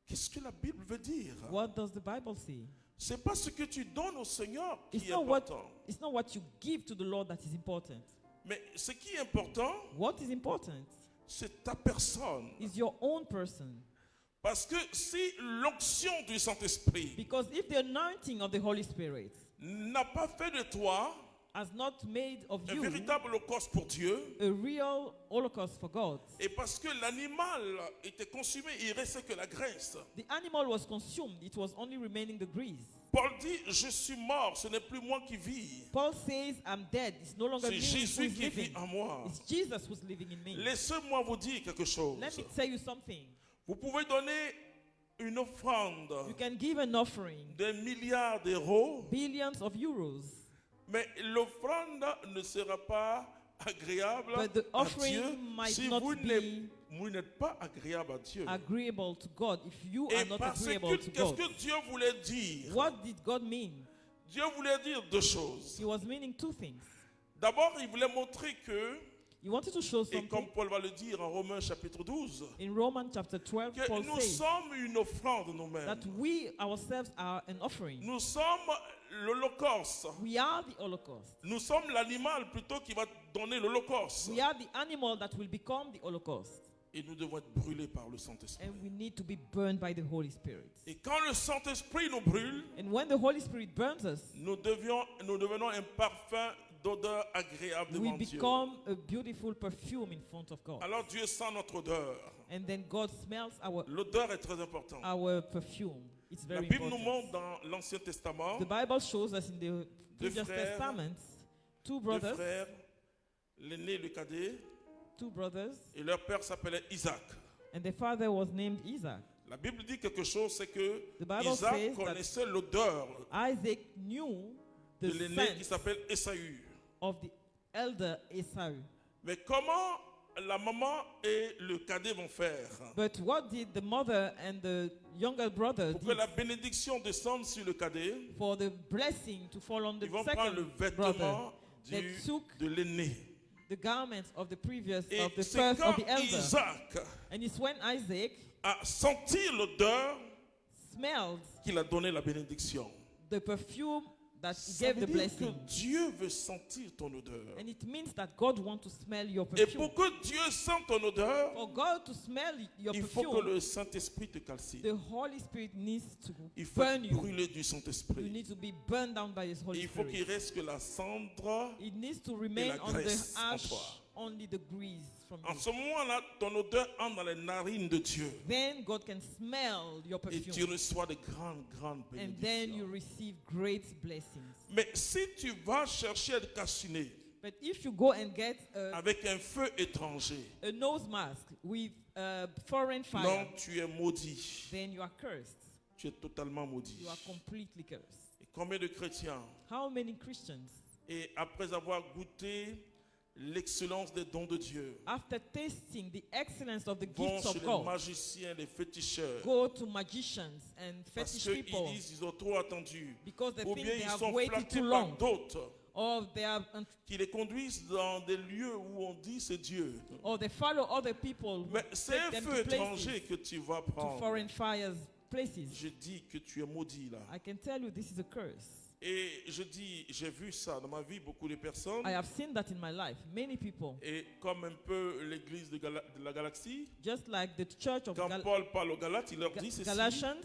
Qu'est-ce que la Bible veut dire? What does the Bible say? C'est pas ce que tu donnes au Seigneur qui It's est not what important. it's not what you give to the Lord that is important. Mais ce qui est important, What is important c'est ta personne. is your own person. Parce que si l'onction du Saint-Esprit Because if the anointing of the Holy Spirit n'a pas fait de toi has not made of un you véritable holocauste pour Dieu. a real holocaust for God. Et parce que l'animal était consumé, il restait que la graisse. The animal was consumed, it was only remaining the grease. Paul dit, je suis mort, ce n'est plus moi qui vis. Paul says, I'm dead. It's no longer C'est me who Jésus is qui vit living. en moi. It's Jesus who's living in me. Laissez-moi vous dire quelque chose. Let me tell you something. Vous pouvez donner une offrande You can give an offering, d'un milliard d'euros, billions of euros, mais l'offrande ne sera pas agréable but the à offering Dieu might si not vous n'êtes pas agréable à Dieu. agreeable to God if you Et are not parce agreeable que to qu'est-ce God. que Dieu voulait dire? What did God mean? Dieu voulait dire deux choses. He was meaning two things. D'abord, il voulait montrer que, He wanted to show et comme something. Paul va le dire en Romains chapitre 12, In Romans chapter 12, que Paul nous says sommes une offrande nous-mêmes. that we ourselves are an offering. Nous sommes l'Holocauste. We are the Holocaust. Nous sommes l'animal plutôt qui va donner l'Holocauste. We are the animal that will become the Holocaust. Et nous devons être brûlés par le Saint-Esprit. And we need to be burned by the Holy Spirit. Et quand le Saint-Esprit nous brûle, And when the Holy Spirit burns us, nous devenons un parfum d'odeur agréable we devant Dieu. become a beautiful perfume in front of God. Alors Dieu sent notre odeur. And then God smells L'odeur est très importante. our perfume. It's La very Bible nous important. montre dans l'Ancien Testament The Bible shows us in the previous frères, Testament two deux brothers, frères, l'aîné, le cadet, two brothers, et leur père s'appelait Isaac. and their father was named Isaac. La Bible dit quelque chose, c'est que The Bible Isaac says that connaissait l'odeur Isaac knew de the l'aîné qui scent s'appelle Esaü. of the elder Esau. Mais comment la maman et le cadet vont faire But what did the mother and the younger brother pour que did la bénédiction descende sur le cadet? for the blessing to fall on the Ils vont prendre le second brother? vêtement They took de l'aîné. the garments of the previous, Et of the c'est first, of quand the elder. Isaac And it's when Isaac a senti l'odeur smelled qu'il a donné la bénédiction. the perfume that he Ça gave veut the dire que blessing. Dieu veut sentir ton odeur. And it means that God wants to smell your Et perfume. pour que Dieu sente ton odeur, For God to smell your il faut que perfume, le Saint-Esprit te calcine. the Holy Spirit needs to Il faut burn you. brûler du You Saint-Esprit. need to be burned down by His Holy Il faut qu'il Spirit. reste que la cendre. It needs to remain la on the graisse en ash, toi. only the grease from En you. ce moment-là, ton odeur entre dans les narines de Dieu. Then God can smell your Et tu perfume. reçois de grandes And then you bénédictions. receive great blessings. Mais si tu vas chercher à te calciner But if you go and get avec un feu étranger, a nose mask with foreign fire, non, tu es maudit. then you are cursed. Tu es totalement maudit. You are completely cursed. Et combien de chrétiens, How many Christians, et après avoir goûté l'excellence des dons de Dieu, after tasting the excellence of the vont gifts chez of les God, magiciens, les féticheurs, go to magicians and parce fetish qu'ils people disent qu'ils ont trop attendu, because they ou think bien they ils have sont waited flattés too par long, d'autres or they are qui les conduisent dans des lieux où on dit c'est Dieu. or they follow other people who Mais c'est un take them feu to places, étranger que tu vas to prendre. foreign fires places. Je dis que tu es maudit là. I can tell you this is a curse. Et je dis, j'ai vu ça dans ma vie, beaucoup de personnes. I have seen that in my life. Many people, Et comme un peu l'église de la galaxie, just like the church of quand Paul parle aux Galates, il leur dit ceci. Galatians,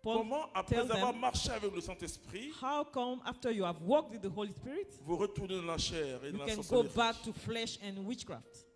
Paul Comment, après tells avoir them, marché avec le Saint-Esprit, how come after you have walked with the Holy Spirit, vous retournez dans la chair et you dans la can go sorcellerie? back to flesh and witchcraft?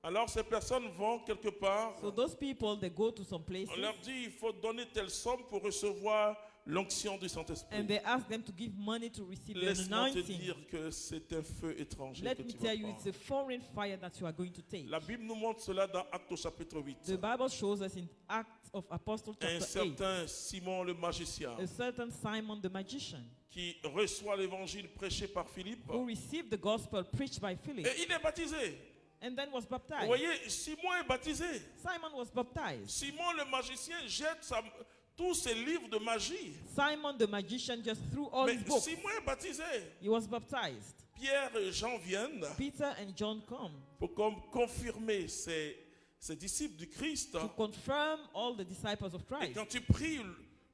Alors ces personnes vont quelque part, So those people, they go to some places on leur dit il faut donner telle somme pour recevoir l'onction du Saint-Esprit. and they ask them to give money to receive an Laisse-moi te anointing. dire que c'est un feu étranger Let que me tu vas tell you, it's prendre. a foreign fire that you are going to take. La Bible nous montre cela dans Actes au chapitre 8. The Bible shows us in Acts of Apostles Un chapter 8, certain Simon le magicien a certain Simon the magician qui reçoit l'évangile prêché par Philippe who received the gospel preached by Philip et il est baptisé. and then was Vous baptized. voyez, Simon est baptisé. Simon was baptized. Simon le magicien jette tous ses livres de magie. Simon the magician just threw all Mais his books. Simon est baptisé. He was baptized. Pierre et Jean viennent Peter and John come pour confirmer ses disciples du Christ. to confirm all the disciples of Et Christ. quand tu pries,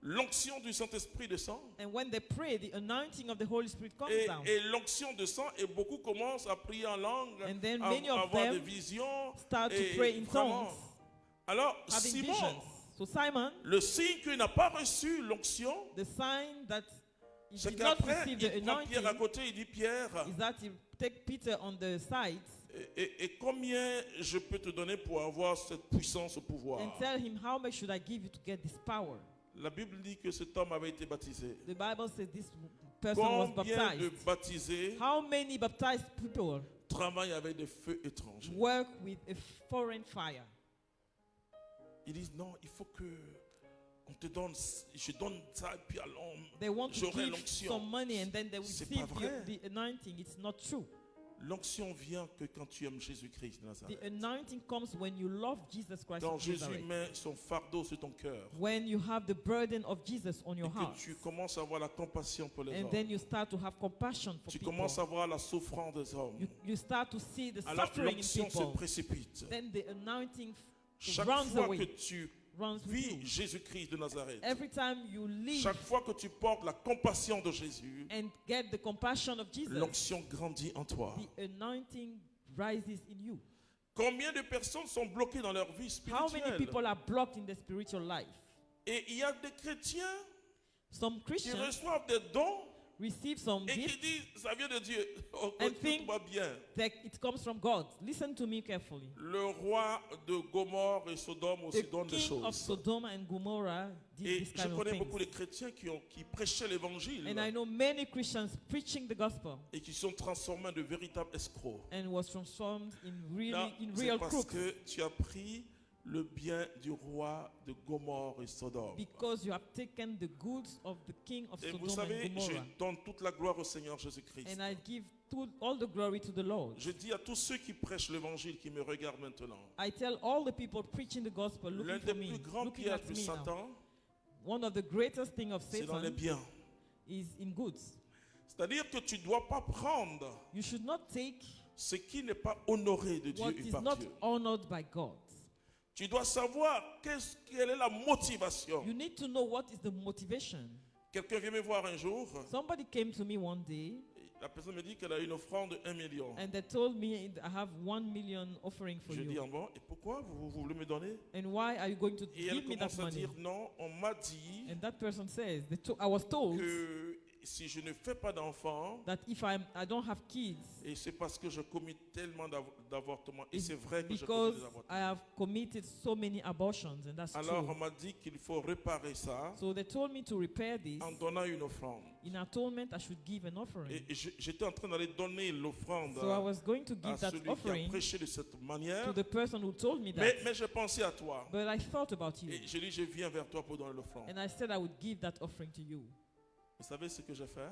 l'onction du Saint-Esprit descend. And when they pray, the anointing of the Holy Spirit comes Et, down. et l'onction descend et beaucoup commencent à prier en langue, And then à many of avoir des them visions. start to et pray in vraiment. tongues, Alors, having Simon, visions. So Simon, le signe qu'il n'a pas reçu l'onction, the sign that If C'est he did not qu'après, receive il the prend Pierre à anointing, côté, il dit Pierre, is that he take Peter on the sides et combien je peux te donner pour avoir cette puissance, ce pouvoir? and tell him, how much should I give you to get this power? La Bible dit que cet homme avait été baptisé. The Bible says this person was Combien de baptized. baptisés How many baptized people travaillent avec des feux étrangers? work with a foreign fire? Ils disent non, il faut que on te donne, je donne ça et puis alors They want to j'aurai give l'onction. some money and then they C'est receive pas vrai. the anointing. It's not true. L'onction vient que quand tu aimes Jésus-Christ de The Nazareth. anointing comes when you love Jesus Christ Quand of Jésus Nazareth. met son fardeau sur ton cœur When you have the burden of Jesus on et your que heart. tu commences à avoir la compassion pour les And then hommes, you start to have compassion for tu people. commences à voir la souffrance des hommes, You start to see the alors suffering in l'onction se people. précipite. Then the anointing Chaque runs fois que away, tu runs with vis you. Jésus-Christ de Nazareth, Every time you live chaque fois que tu portes la compassion de Jésus, and get the compassion of Jesus, l'onction grandit en toi. the anointing rises in you. Combien de personnes sont bloquées dans leur vie How many spirituelle? people are blocked in their spiritual life? Et il y a des chrétiens Some qui Christians reçoivent des dons receive some et qui gifts disent ça vient de Dieu. Oh, and think écoute-moi bien. that it comes from God. Listen to me carefully. Le roi de Gomorre et Sodome aussi The donne des king of choses. Sodom and Gomorrah did Et this je kind of connais beaucoup things. de chrétiens qui prêchaient l'évangile And I know many Christians preaching the gospel et qui sont transformés en de véritables escrocs. and was transformed in Là, c'est real parce crooks que tu as pris le bien du roi de Gomorre et Sodome. because you have taken the goods of the king of Et vous Sodom and savez, je Gomorrah. donne toute la gloire au Seigneur Jésus-Christ. And I give all the glory to the Lord. Je dis à tous ceux qui prêchent l'évangile qui me regardent maintenant, I tell all the people preaching the gospel, l'un looking des for me, plus grands looking pièges at de me now. Satan, One of the greatest thing of c'est dans les Satan biens. is in goods. C'est-à-dire que tu ne dois pas prendre You should not take ce qui n'est pas honoré de Dieu what et is par not Dieu. honored by God. Tu dois savoir quelle est la motivation. You need to know what is the motivation. Quelqu'un vient me voir un jour, Somebody came to me one day la personne me dit qu'elle a une offrande de 1 million. and they told me, I have 1 million offering for Je dis, you. ah bon, et pourquoi vous voulez me donner? And why are you going to Et elle give me that commence à money? dire, non, on m'a dit And that person says, I was told que si je ne fais pas d'enfant, that if I don't have kids, et c'est parce que je commets tellement d'avortements, et it's c'est vrai que je commets because des I avortements. have committed so many abortions, and that's Alors on true. m'a dit qu'il faut réparer ça So they told me to repair this. en donnant une offrande. In atonement, I should give an offering. Et j'étais en train d'aller donner l'offrande So I was going to à give that celui qui a offering prêché de cette to manière. the person who told me that. Mais j'ai pensé à toi. But I thought about you. Et je dis, je viens vers toi pour donner l'offrande. And I said I would give that offering to you. Vous savez ce que j'ai fait?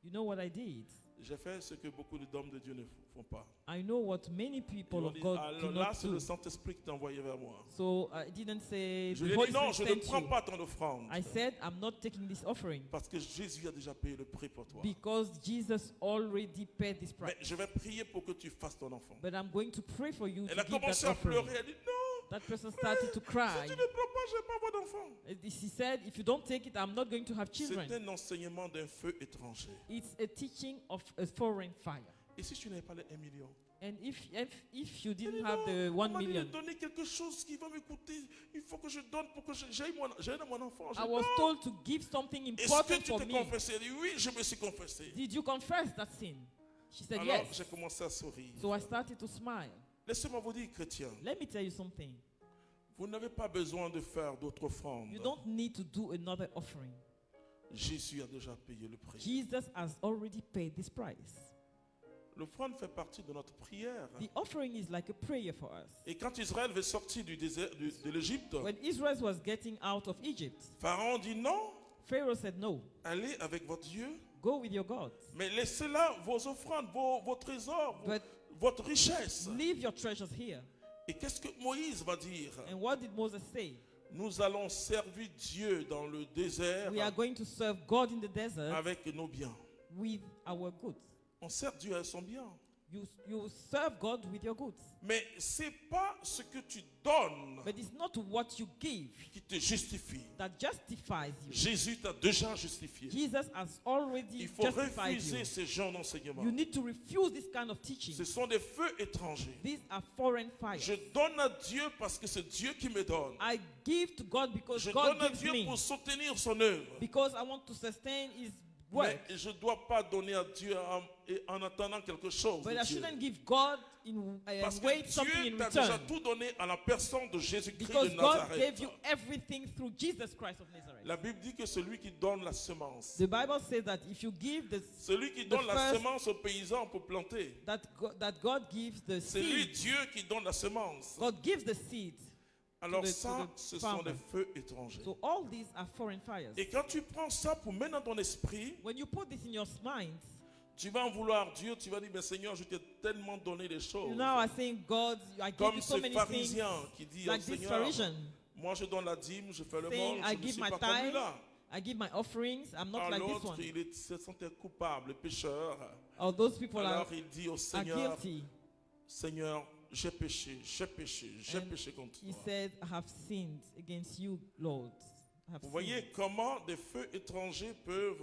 You know what I did? J'ai fait ce que beaucoup d'hommes de Dieu ne font pas. I know what many Ils people m'ont of dit, God alors do là, not c'est do. le Saint-Esprit qui t'a envoyé vers moi. So I didn't say Je the lui ai Holy dit, non, Spirit je ne sent prends you. pas ton offrande. I said I'm not taking this offering Parce que Jésus a déjà payé le prix pour toi. because Jesus already paid this price. Mais je vais prier pour que tu fasses ton enfant. But I'm going to pray for you Elle to a give commencé that à offering. pleurer. Elle dit, non, That person started to si cry. tu ne prends pas, je n'ai pas avoir d'enfant. He said, if you don't take it, I'm not going to have C'est children. un enseignement d'un feu étranger. It's a teaching of a foreign fire. Et si tu n'avais pas les 1 million? And if you Elle dit, didn't have non, the on 1 m'a dit de million, donner quelque chose qui va me coûter. Il faut que je donne pour que j'aille mon enfant. Je I dis, was non. told to give something Est-ce que important tu for t'es me. confessé? Elle dit, oui, je me suis confessé. Did you confess that sin? She said Alors, yes. j'ai commencé à sourire. So I started to smile. Laissez-moi vous dire, chrétien, Let me tell you something. vous n'avez pas besoin de faire d'autres offrandes. You don't need to do another offering. Jésus a déjà payé le prix. Jesus has already paid this price. L'offrande fait partie de notre prière. The offering is like a prayer for us. Et quand Israël veut sortir du désert de l'Égypte, When Israel was getting out of Egypt, Pharaon dit non, Pharaoh said, no, allez avec votre Dieu, go with your gods. mais laissez là vos offrandes, vos trésors, But votre richesse. leave your treasures here. Et qu'est-ce que Moïse va dire? And what did Moses say? Nous allons servir Dieu dans le désert We are going to serve God in the desert avec nos biens. with our goods. On sert Dieu avec son bien. You serve God with your goods. Mais c'est pas ce que tu donnes But it's not what you give qui te justifie. that justifies you. Jésus t'a déjà justifié. Jesus has already Il faut justified refuser you. ce genre d'enseignement. You need to refuse this kind of teaching. Ce sont des feux étrangers. These are foreign fires. Je donne à Dieu parce que c'est Dieu qui me donne. I give to God because Je God donne à gives Dieu me. pour soutenir son œuvre. Because I want to sustain work. Mais je ne dois pas donner à Dieu en attendant quelque chose. But de I Dieu. shouldn't give God Parce que wait something Dieu in t'a déjà return. tout donné à la personne de Jésus-Christ Because de God Nazareth. gave you everything through Jesus Christ of Nazareth. La Bible dit que celui qui donne la semence, The Bible says that if you give celui qui donne la first- semence au paysan pour planter, that God gives the c'est lui seed. Dieu qui donne la semence. God gives the seed. Alors to ça, the ce sont farmer. des feux étrangers. So all these are foreign fires. Et quand tu prends ça pour mettre dans ton esprit, When you put this in your mind, tu vas en vouloir Dieu, tu vas dire, mais Seigneur, je t'ai tellement donné des choses. you now are saying, God, I gave Comme you so ce many things. pharisien qui dit au Like this Seigneur, Pharisee moi je donne la dîme, je fais le saying, monde, I je ne give suis my pas comme tithe, lui-là. I give my offerings. I'm not like this L'autre, one. il se sentait coupable, pécheur. All those people Alors are il dit au Seigneur, guilty. Seigneur, j'ai péché And péché contre he toi. said, I have sinned against you, Lord. I have Vous sinned. voyez comment des feux étrangers peuvent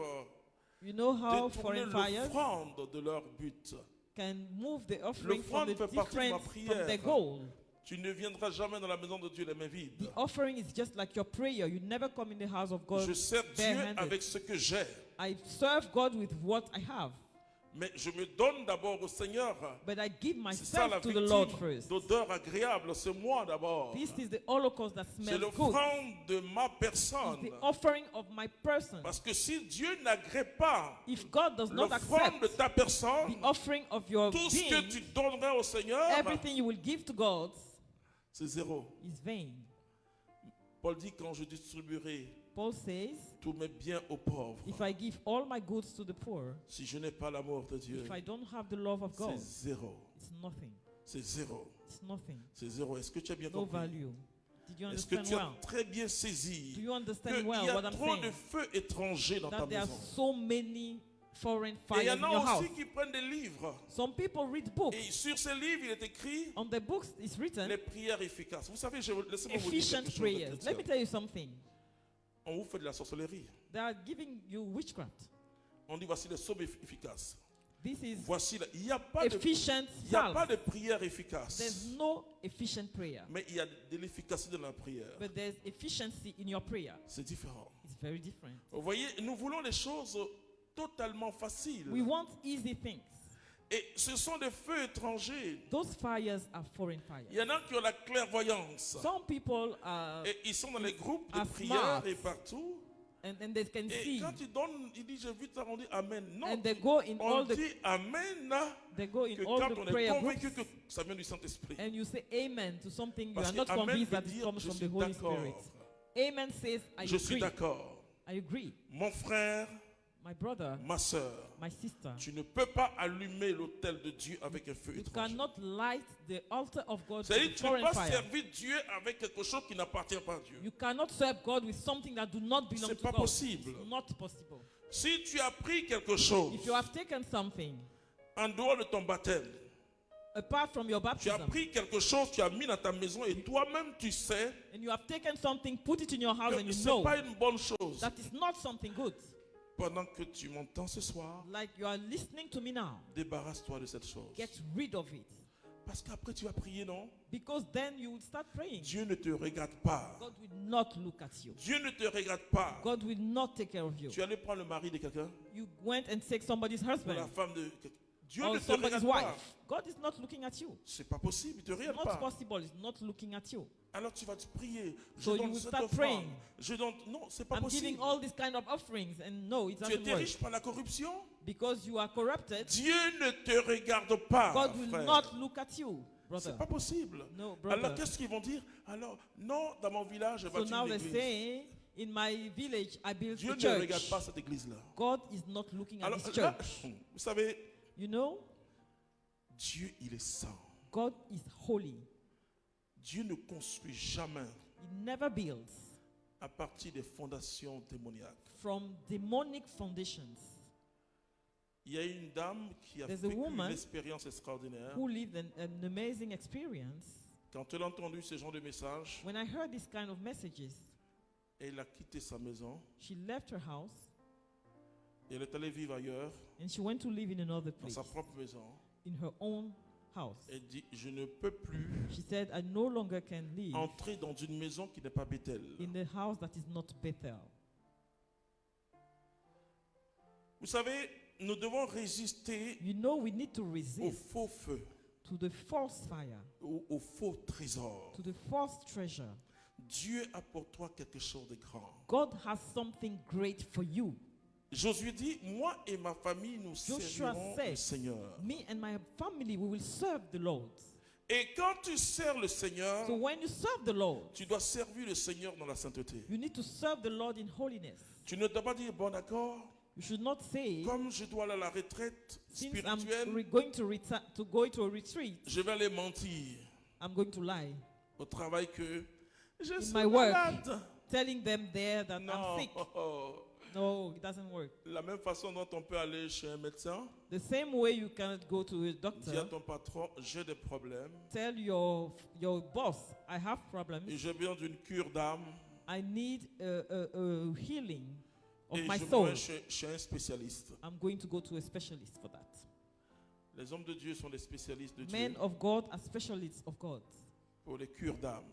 You know how détourner foreign fires l'offrande de leur but. can move the offering L'offrande from the fait partie de ma difference from prière. the goal. Tu ne viendras jamais dans la maison de Dieu les mains vides. The offering is just like your prayer. You never come in the house of God Je sers Dieu barehanded. avec ce que j'ai. I serve God with what I have, Mais je me donne d'abord au Seigneur. but I give C'est ça la myself to the Lord victime first. d'odeur agréable. C'est moi d'abord. This is the holocaust that C'est smells good. l'offrande de ma It's personne. the offering of my person. Parce que si Dieu n'agrée pas If God does not l'offrande de accept ta personne, the offering of your tout ce que being, tu donneras au Seigneur, everything you will give to God c'est zéro. is vain. Paul dit, quand je distribuerai Paul says, tous mes biens aux pauvres, if I give all my goods to the poor, si je n'ai pas l'amour de Dieu, if I don't have the love of c'est God, zéro. it's nothing. C'est zéro. It's nothing. C'est zéro. Est-ce que tu as bien No compris? value. Did you Est-ce que understand tu as well? très bien Do saisi you understand qu'il well y what a I'm trop de saying? feux étrangers dans ta That there are maison? so many foreign Et il fires y in en your a house. aussi qui prennent des livres. Some people read books. Et sur ces livres, il est écrit On the books it's written les prières efficaces. Vous savez, laissez-moi vous dire efficient quelque chose de prayers. chrétien. Let me tell you something. On vous fait de la sorcellerie. They are giving you witchcraft. On dit voici les psaumes efficaces. This is Voici, il n'y a pas de, efficient il y a pas psalm. de prière efficace. There's no efficient prayer, Mais il y a de l'efficacité dans la prière. but there's efficiency in your prayer. C'est différent. It's very different. Vous voyez, nous voulons les choses totalement faciles. We want easy things. Et ce sont des feux étrangers. Those fires are foreign Il fires. y en a qui ont la clairvoyance. Some people are, Et ils sont dans les groupes de are prière smart. et partout. and they can Et see, quand ils donnent, ils disent, j'ai vu ça, on dit Amen. Non, and they go in on all the dit Amen they go in que all quand the on est prayer convaincu groups, que ça vient du Saint-Esprit. and you say amen to something you Parce are que not Amen convinced veut that it dire, comes je from suis the Holy d'accord. Spirit. Amen says, I Je suis agree. d'accord. I agree. Mon frère, My brother, ma soeur, my sister, tu ne peux pas allumer l'autel de Dieu avec un feu you étranger. cannot light the altar of God with C'est-à-dire que tu ne peux foreign pas fire. servir Dieu avec quelque chose qui n'appartient pas à Dieu. You cannot serve God with something that do not belong C'est to pas God. possible. It's not possible. Si tu as pris quelque chose If you have taken something en dehors de ton baptême, apart from your tu as baptism, pris quelque chose, tu as mis dans ta maison et toi-même tu sais and you have taken something, put it in your house, and que you ce know n'est pas une bonne chose. that is not something good. Pendant que tu m'entends ce soir, Like you are listening to me now, débarrasse-toi de cette chose. get rid of it. Parce qu'après tu vas prier, non? Because then you will start praying. Dieu ne te regarde pas. God will not look at you. Dieu ne te regarde pas. God will not take care of you. Tu allais prendre le mari de quelqu'un You went and take somebody's ou la husband femme de quelqu'un. Dieu or ne te somebody's regarde pas. wife. God is not looking at you. C'est pas possible, il te It's regarde not pas. possible. It's not looking at you. Alors tu vas te prier. Je So you donne will cette start offrande. praying. Je donne. Non, c'est pas I'm possible. giving all these kind of offerings, and no, it Tu doesn't étais work. riche par la corruption. Because you are corrupted, Dieu ne te regarde pas, God will frère. not look at you, brother. C'est pas possible. No, brother. Alors qu'est-ce qu'ils vont dire? Alors non, dans mon village, je So bâtis now une they're église. saying, in my village, I built Dieu a ne regarde church. pas cette église-là. God is not looking at Alors this là, church. vous savez, You know, Dieu il est saint. God is holy. Dieu ne construit jamais He never builds à partir des fondations démoniaques. from demonic foundations. Il y a une dame qui a There's a vécu une woman expérience extraordinaire. Who lived an amazing experience. Quand elle a entendu ce genre de message, When I heard this kind of messages, elle a quitté sa maison she left her house et elle est allée vivre ailleurs, and she went to live in another dans place, sa propre maison. in her own house. Elle dit, je ne peux plus She said, I no longer can live entrer dans une maison qui n'est pas Bethel. in the house that is not Bethel. Vous savez, nous devons résister You know we need to au resist faux feu, to the false fire, au faux trésor. to the false treasure. Dieu a pour toi quelque chose de grand. God has something great for you. Josué dit, moi et ma famille, nous Joshua servirons le said, Seigneur. me and my family, we will serve the Lord. Et quand tu sers le Seigneur, So when you serve the Lord, tu dois servir le Seigneur dans la sainteté. you need to serve the Lord in holiness. Tu ne dois pas dire, bon d'accord, You should not say, comme je dois aller à la retraite since I'm spirituelle, going to go to a retreat, je vais aller mentir I'm going to lie, au travail que je In suis my work. malade. telling them there that Non. I'm sick. No, it doesn't work. La même façon dont on peut aller chez un médecin, The same way you cannot go to a dis à doctor, ton patron, j'ai des problèmes tell your boss, I have problems. et j'ai besoin d'une cure d'âme I need a healing of et my je soul. vais chez un spécialiste. I'm going to go to a specialist for that. Les hommes de Dieu sont des spécialistes de Men Dieu of God are specialists of God pour les cures d'âme.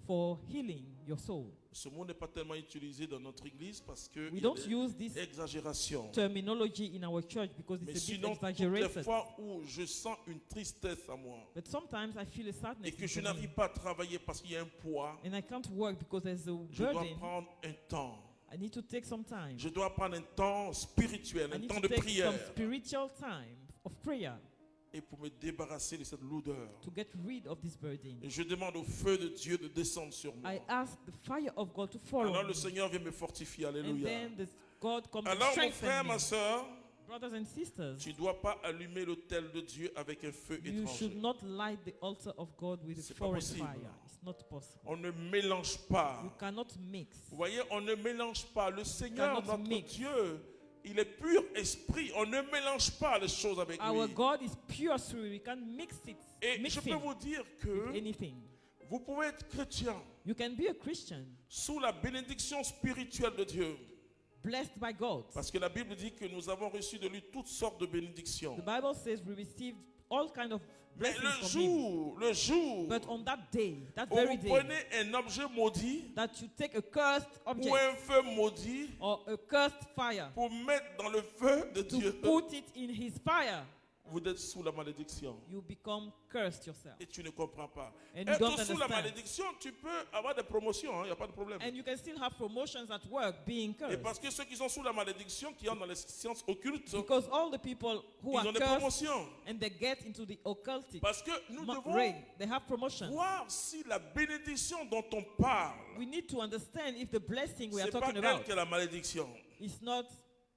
for healing your soul. Ce mot n'est pas tellement utilisé dans notre église parce que We il y a don't des use this exagérations. terminology in our church because Mais it's a bit sinon, toutes les exaggerated. fois où je sens une tristesse à moi But sometimes I feel a sadness et que je inside me, n'arrive pas à travailler parce qu'il y a un poids, and I can't work because there's a je dois burden. prendre un temps. I need to take some time. Je dois prendre un temps spirituel, I un need temps to de take prière. some spiritual time of prayer Et pour me débarrasser de cette lourdeur, to get rid of this burden. et je demande au feu de Dieu de descendre sur moi. I ask the fire of God to fall Alors on le me. Seigneur vient me fortifier. And Alléluia. then God comes and Alors mon frère, strengthens ma me. soeur, Brothers and sisters, tu ne dois pas allumer l'autel de Dieu avec un feu you should étranger. not light the altar of God with a C'est pas foreign possible. fire. It's not possible. On ne mélange pas. You cannot mix. Vous voyez, on ne mélange pas. Le Seigneur, cannot notre mix. Dieu, il est pur esprit. On ne mélange pas les choses avec Our lui. God is pure spirit. We can't mix it. Et Mix je peux him vous dire with que anything. vous pouvez être chrétien You can be a Christian, sous la bénédiction spirituelle de Dieu. blessed by God. Parce que la Bible dit que nous avons reçu de lui toutes sortes de bénédictions. The Bible says we received all kind of Mais blessings from him. le jour But on that day, that où very vous day, prenez un objet maudit that you take a cursed ou object un feu maudit or a cursed fire pour mettre dans le feu de to Dieu, put it in his fire, vous êtes sous la malédiction. you become cursed yourself. Et tu ne comprends pas. And you Être don't sous la understand. malédiction, tu peux avoir des promotions, il n'y a pas de problème. And you can still have promotions at work being Et cursed. parce que ceux qui sont sous la malédiction, qui entrent dans les sciences occultes, Because all the people who ils are ont des cursed promotions. and they get into the occultic Parce que nous devons ring, they have promotion. voir si la bénédiction dont on parle, We need to understand if the blessing we are c'est pas talking elle about qui est la malédiction. is not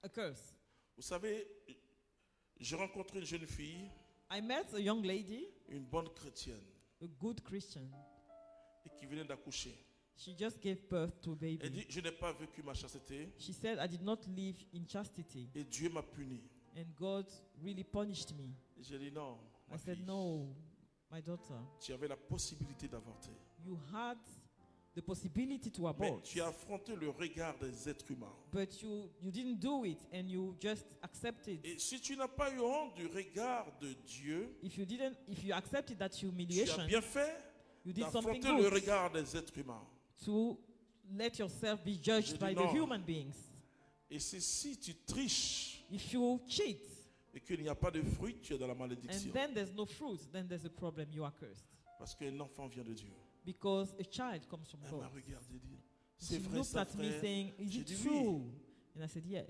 a curse. Vous savez, j'ai rencontré une jeune fille, I met a young lady, une bonne chrétienne, a good Christian. et qui venait d'accoucher. She just gave birth to a Elle baby. dit, je n'ai pas vécu ma chasteté She said, I did not live in chastity, et Dieu m'a puni. and God really punished me. J'ai dit non, ma I said, fille, no, my daughter, tu avais la possibilité d'avorter. you had the possibility to Mais abort, tu as affronté le regard des êtres humains. but you didn't do it, and you just accepted. Et si tu n'as pas eu honte du regard de Dieu, If you accepted that tu as humiliation, bien fait you did something d'affronter le good regard des êtres humains. to let yourself be judged Je by dis the non. human beings. Et c'est si tu triches If you cheat, et qu'il n'y a pas de fruit, tu es dans la and malédiction. then there's no fruit, then there's a problem, you are cursed. Parce qu'un enfant vient de Dieu. Because a child comes from Elle m'a God. regardé dire, She c'est vrai looked ça at me frère. saying, is J'ai it dit true? oui. And I said, yes.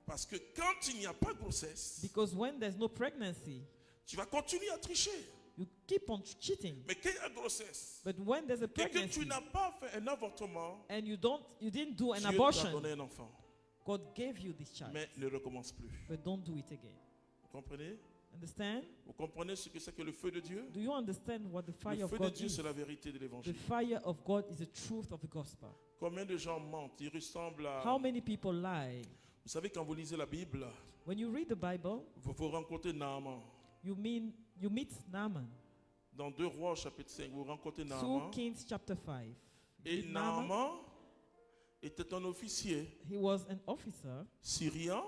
Parce que quand il n'y a pas de grossesse, Because when there's no pregnancy, tu vas continuer à tricher. you keep on cheating. Mais quand il y a grossesse But when there's a et que tu pregnancy n'as pas fait un avortement, and you didn't do an Dieu t'a abortion, donné un enfant. God gave you this child. Mais ne recommence plus. But don't do it again. Vous comprenez? Understand? Vous comprenez ce que c'est que le feu de Dieu? Do you understand what the fire Le of feu de God Dieu, is? c'est la vérité de The l'évangile. fire of God is the truth of the gospel. Combien de gens mentent? Ils ressemblent à... How many people lie? Vous savez, quand vous lisez la Bible, When you read the Bible, vous rencontrez Naaman. you meet Naaman. Dans 2 Rois, chapitre 5, vous rencontrez 2 Naaman. Kings chapter 5. Et With Naaman était un officier he was an officer syrien,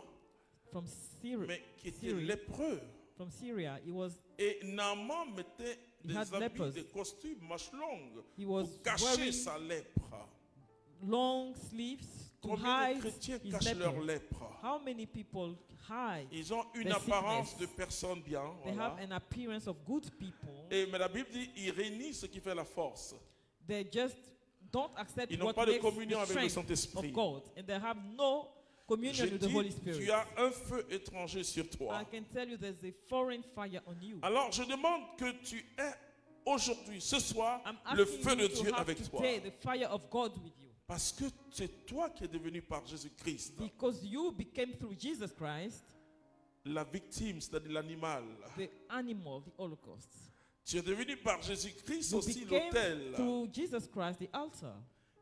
from Syria. mais qui était Syrie. lépreux. From Syria. He was Et Naaman mettait He des had habits, lepers. des costumes, manches longues, He was pour cacher wearing sa lèpre. long sleeves Combien de hide chrétiens his cachent leur lepers. lèpre? How many people hide? Ils ont une their apparence sickness? de personnes bien. They Voilà. have an appearance of good people. Mais la Bible dit, il réunit ce qui fait la force. They just don't accept Ils n'ont what pas de makes communion the avec le strength Saint-Esprit. of God, and they have no communion Je with the dis, Holy Spirit. tu as un feu étranger sur toi. I can tell you there's a foreign fire on you. Alors je demande que tu aies aujourd'hui, ce soir, I'm le asking feu de you Dieu to have avec toi. today the fire of God with you. Parce que c'est toi qui es devenu par Jésus-Christ Because you became through Jesus Christ la victime, c'est-à-dire l'animal. the animal, the Holocaust. Tu es devenu par Jésus-Christ You aussi became l'autel. through Jesus Christ the altar,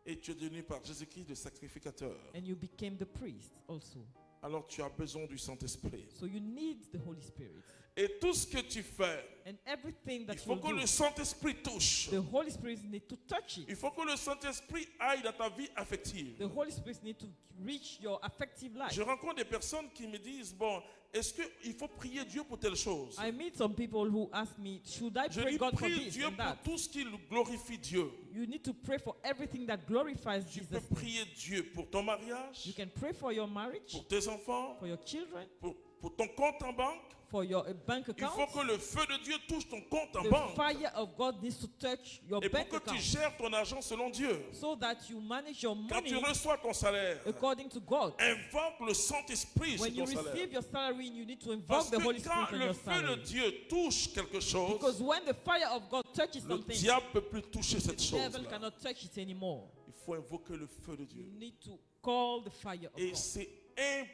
Et tu es devenu par Jésus-Christ le sacrificateur. and you became the priest also. Alors tu as besoin du Saint-Esprit. So you need the Holy Spirit. Et tout ce que tu fais, And everything that il you faut que do, le Saint-Esprit touche. the Holy Spirit need to touch Il it. faut que le Saint-Esprit aille dans ta vie affective. The Holy Spirit need to reach your affective life. Je rencontre des personnes qui me disent, bon, est-ce qu'il faut prier Dieu pour telle chose? I meet some people who ask me, should I Je pray dis, God for prie this Dieu and pour that? tout ce qui glorifie Dieu. You need to pray for everything that glorifies Tu Jesus. peux prier Dieu pour ton mariage, You can pray for your marriage, pour tes enfants, for your children, pour ton compte en banque. for your bank Il faut account. que le feu de Dieu touche ton compte en The banque. fire of God needs to touch your Et pour bank que tu account gères ton argent selon Dieu. so that you manage your Quand tu money reçois ton salaire, according to God. invoque le Saint-Esprit sur When you ton salaire. receive your salary, you need to Parce invoke the Holy que Spirit quand on le your feu de salary. Dieu touche quelque chose, Because when the fire of God touches le something, diable ne peut plus toucher cette the chose. devil cannot touch it anymore. Il faut invoquer le feu de Dieu. You need to call the fire of Et God. c'est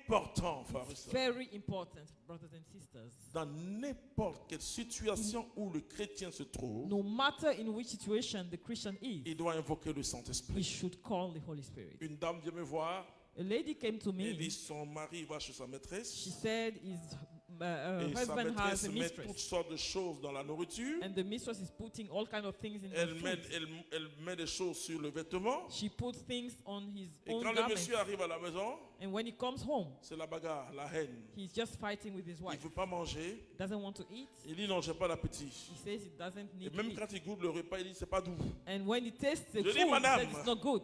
important, frères et sœurs. Very important, brothers and sisters. Dans n'importe quelle situation où le chrétien se trouve, No matter in which situation the Christian is, il doit invoquer le we Saint-Esprit. should call the Holy Spirit. Une dame vient me voir, A lady came to elle dit me. son mari va chez sa She maîtresse said his et sa husband has maîtresse a met toutes mistress, sortes de choses dans la nourriture. and the mistress is putting all kind of things in the Elle food. met des choses sur le vêtement. She puts things on his Et own quand le garments, monsieur arrive à la maison, and when he comes home, c'est la bagarre, la haine. he's just fighting with his Il ne wife. veut pas manger. Doesn't want to eat. Il dit non, j'ai pas d'appétit. He says he doesn't Et need to même eat. quand il goûte le repas, il dit c'est pas doux. And when he tastes the Je food, dis, he madame, says it's not good.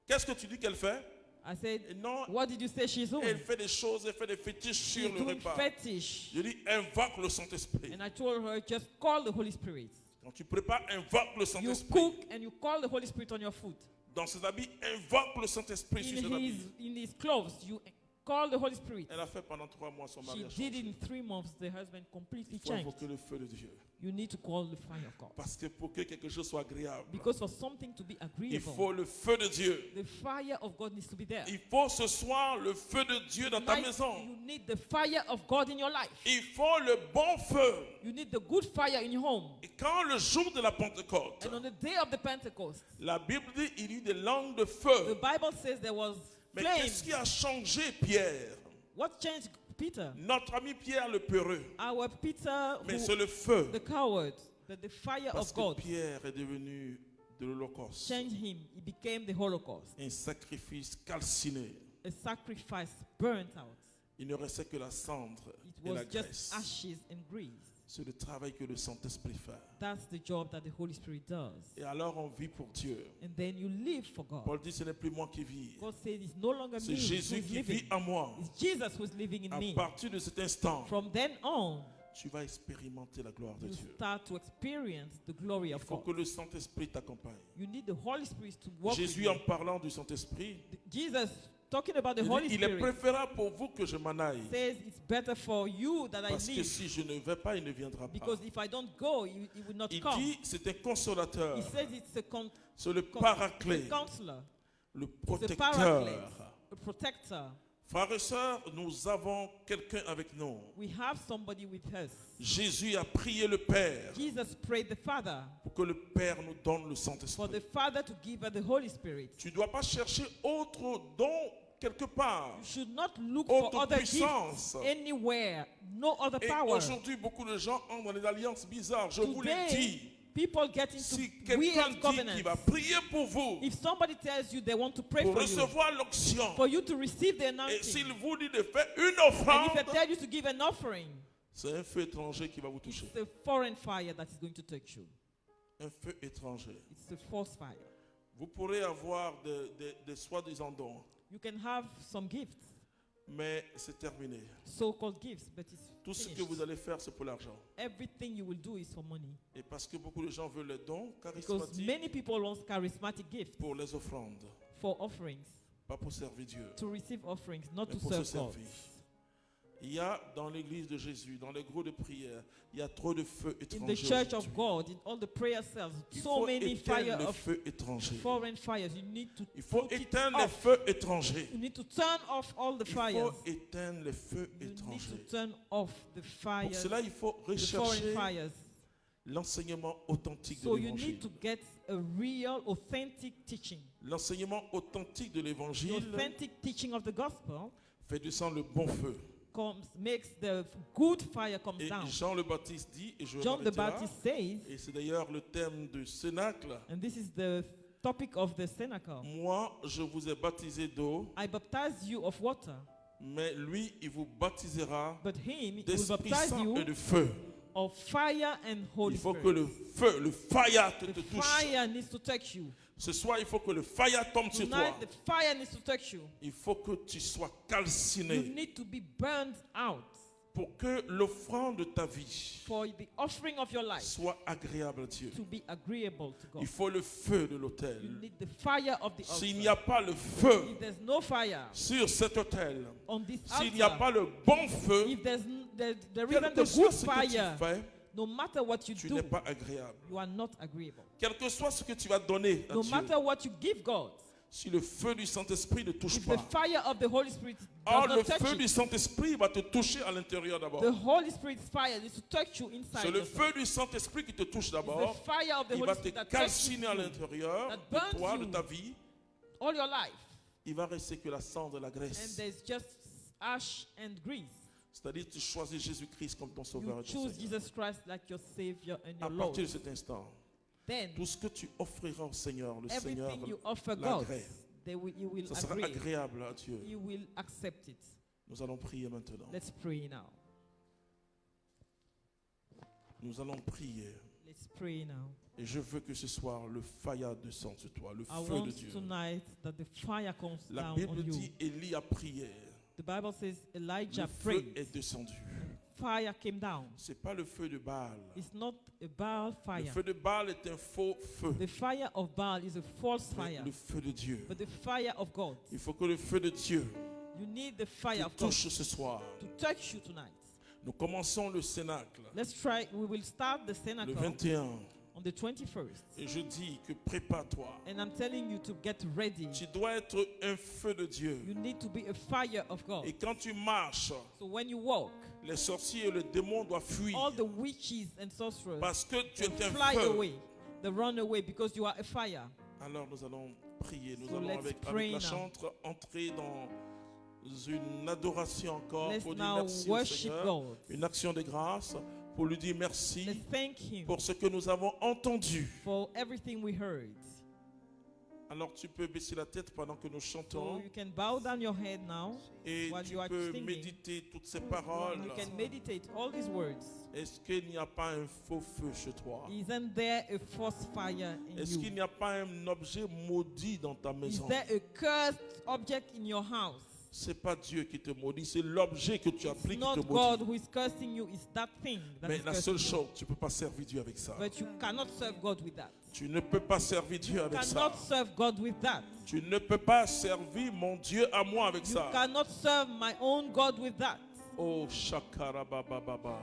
Qu'est-ce que tu dis qu'elle fait? I said, Et non, what did you say she's doing? elle fait des choses, elle fait des fétiches She's sur le doing repas. fetish. Je dis invoque le Saint-Esprit. And I told her, just call the Holy Spirit. Quand tu prépares, invoque le You Saint-Esprit. cook and you call the Holy Spirit on your food. Dans ses habits, invoque le Saint-Esprit sur ses habits. In his clothes, you call the Holy Spirit. Elle a fait pendant 3 mois son She mari a did it changé. in 3 months. The husband completely Il faut changed. invoquer le feu de Dieu. You need to call the fire of God. Parce que pour que quelque chose soit agréable, Because for something to be il agreeable, faut le feu de Dieu. the fire of God needs to be there. Il faut ce soir le feu de Dieu dans ta Tonight, maison. you need the fire of God in your life. Il faut le bon feu. You need the good fire in your home. Et quand le jour de la Pentecôte, And on the day of the Pentecost, la Bible dit il y eut des langues de the feu. Bible says there was Mais qu'est-ce flames. qui a changé Pierre? What changed Peter? Notre ami Pierre le peureux. Our Peter, Mais who, c'est le feu. the coward, the fire Parce of que God Pierre est devenu de l'Holocauste. changed him. He became the Holocaust, Un sacrifice calciné. a sacrifice burnt out. Il ne restait que la cendre It et la was just graisse. ashes and grease. C'est le travail que le Saint-Esprit fait. That's the job that the Holy Spirit does. Et alors on vit pour Dieu. And then you live for God. Paul dit ce n'est plus moi qui vis. God says it's no longer C'est me Jésus who's qui living. vit en moi. It's Jesus who's living in À me. partir de cet instant, From then on, tu vas expérimenter la gloire de you Dieu. start to experience the glory Il of faut God. que le Saint-Esprit t'accompagne. You need the Holy Spirit to walk with Jésus, you. en parlant du Saint-Esprit, Jesus, talking about the il Holy dit, il est Spirit, préférable pour vous que je m'en aille. says it's better for you that I Parce que leave. si je ne vais pas, il ne viendra pas. Because if I don't go, he will not Il come. dit, c'est un consolateur. He says it's a C'est le paraclet, counselor, le it's a protecteur. paraclete, a protector. Frères et sœurs, nous avons quelqu'un avec nous. We have somebody with us. Jésus a prié le Père Jesus prayed the Father pour que le Père nous donne le for Saint-Esprit. the Father to give us the Holy Spirit. Tu ne dois pas chercher autre don quelque part. You should not look Autre for other puissance. gifts anywhere. No other Et power. aujourd'hui, beaucoup de gens entrent dans des alliances bizarres. Je vous l'ai Today, dit. people get into Si quelqu'un weird dit qu'il va covenants. prier pour vous, If somebody tells you they want to pray pour for you, recevoir l'onction, for you to receive the et anointing, s'il vous dit de faire une and offrande, if they tell you to give an offering, c'est un feu étranger qui va vous toucher. it's a foreign fire that is going to touch you. Un feu étranger. It's a false fire. Vous pourrez avoir des soi-disant dons. You can have some gifts, mais c'est terminé. so-called gifts, but it's Tout ce que finished. vous allez faire, c'est pour l'argent. Everything you will do is for money. Et parce que beaucoup de gens veulent les dons Because charismatiques many people want charismatic gifts pour les offrandes, for offerings, pas pour servir Dieu, to receive offerings, not mais to pour se serve God. servir. Il y a dans l'église de Jésus, dans les groupes de prière, il y a trop de feux In étrangers. the church of aujourd'hui. God, in all the prayer cells, Il so faut many éteindre fire les of feux étrangers. foreign fires. You need to Il faut put it éteindre les off. feux étrangers. You need to turn off all the Il fires. faut éteindre les feux You need to étrangers. turn off the Pour fires, cela, il faut the foreign rechercher fires. l'enseignement authentique So de you need l'évangile. to get a real, authentic teaching. L'enseignement authentique de The l'évangile authentic teaching of the gospel fait descendre le bon feu. makes the good fire comes Et down. Jean le Baptiste dit, et je John the m'arrêter là, Baptist says, et c'est d'ailleurs le thème du Cénacle, and this is the topic of the cenacle, moi je vous ai baptisé d'eau, I baptize you of water, mais lui il vous baptisera but him will d'Esprit baptize Saint you et de feu. of fire and Holy Il faut Spirit. que le feu, le fire te The touche. fire needs to touch you. Ce soir, il faut que le fire tombe sur toi. Tonight, the fire needs to touch you. Il faut que tu sois You calciné need to be burned out pour que l'offrande de ta vie for the offering of your life soit agréable à Dieu. to be agreeable to God. Il faut le feu de You l'autel. need the fire of the S'il n'y altar. a pas le feu If there's no fire sur cet autel, on this s'il n'y a pas altar, le bon feu, if there quel isn't que the soit good ce que tu fire, fais, no matter what you tu do, n'es pas agréable. you are not agreeable. Quel que soit ce que tu vas donner à No Dieu, matter what you give God, si le feu du Saint-Esprit ne touche if the pas, fire of the Holy Spirit or does le not touch feu du you, Saint-Esprit va te toucher à l'intérieur d'abord. the Holy Spirit's fire needs to touch you inside C'est le yourself. feu du Saint-Esprit qui te touche It's d'abord. the fire of the Il Holy va te Spirit that touches calciner à you l'intérieur that de burns toi, de you. ta vie. all your life, Il va rester que la cendre et la and graisse. there's just ash and grease. C'est-à-dire tu choisis Jésus-Christ comme ton You sauveur et ton choose Seigneur. Jesus Christ like your Savior and À your Lord. partir de cet instant, Then tout ce que tu offriras au Seigneur, le Seigneur everything you offer God, l'agrée. you will Ça sera agree. agréable à Dieu. You will accept it. Nous allons prier maintenant. Let's pray now. Nous allons prier. Let's pray now. Et je veux que ce soir, le fire descende sur toi, le I feu want de Dieu. tonight that the fire comes La down Bible on you. dit, Élie a prié. The Bible says Le Elijah feu prayed. est descendu. Fire came down. C'est pas le feu de Baal. It's not a Baal Le fire. feu de Baal est un faux feu. The fire of Baal is a false Mais fire. le feu de Dieu. But the fire of God, Il faut que le feu de Dieu you need the te fire of God touche ce soir. to touch you tonight. Nous commençons le Cénacle Let's try. We will start the le cenacle 21. on the 21st. Et je dis que prépare-toi. And I'm telling you to get ready. Tu dois être un feu de Dieu. You need to be a fire of God. Et quand tu marches, So when you walk, les sorciers et les démons doivent fuir. all the witches and sorcerers Parce que tu will es un fly feu. away. They run away because you are a fire. Alors nous allons prier. Nous So allons let's avec pray la now. chantre entrer dans une adoration encore Let's pour dire now merci au worship Seigneur. God. Une action de grâce pour lui dire merci Let's thank Him pour ce que nous avons entendu. for everything we heard. Alors tu peux baisser la tête pendant que nous So chantons you can bow down your head now et while tu you are peux singing. méditer toutes ces paroles. You can meditate all these words. Est-ce qu'il n'y a pas un faux feu chez toi? Isn't there a false fire in Est-ce qu'il you? n'y a pas un objet maudit dans ta Is maison? there a cursed object in your house? C'est pas Dieu qui te maudit, c'est l'objet que tu as pris It's qui te not God maudit. who is cursing you, it's that thing that Mais is la cursing seule you. chose, tu ne peux pas servir Dieu avec ça. But you cannot serve God with that. Tu ne peux pas servir Dieu avec ça. Cannot serve God with that. Tu ne peux pas servir mon Dieu à moi avec You ça. cannot serve my own God with that. Oh, shakarabababa.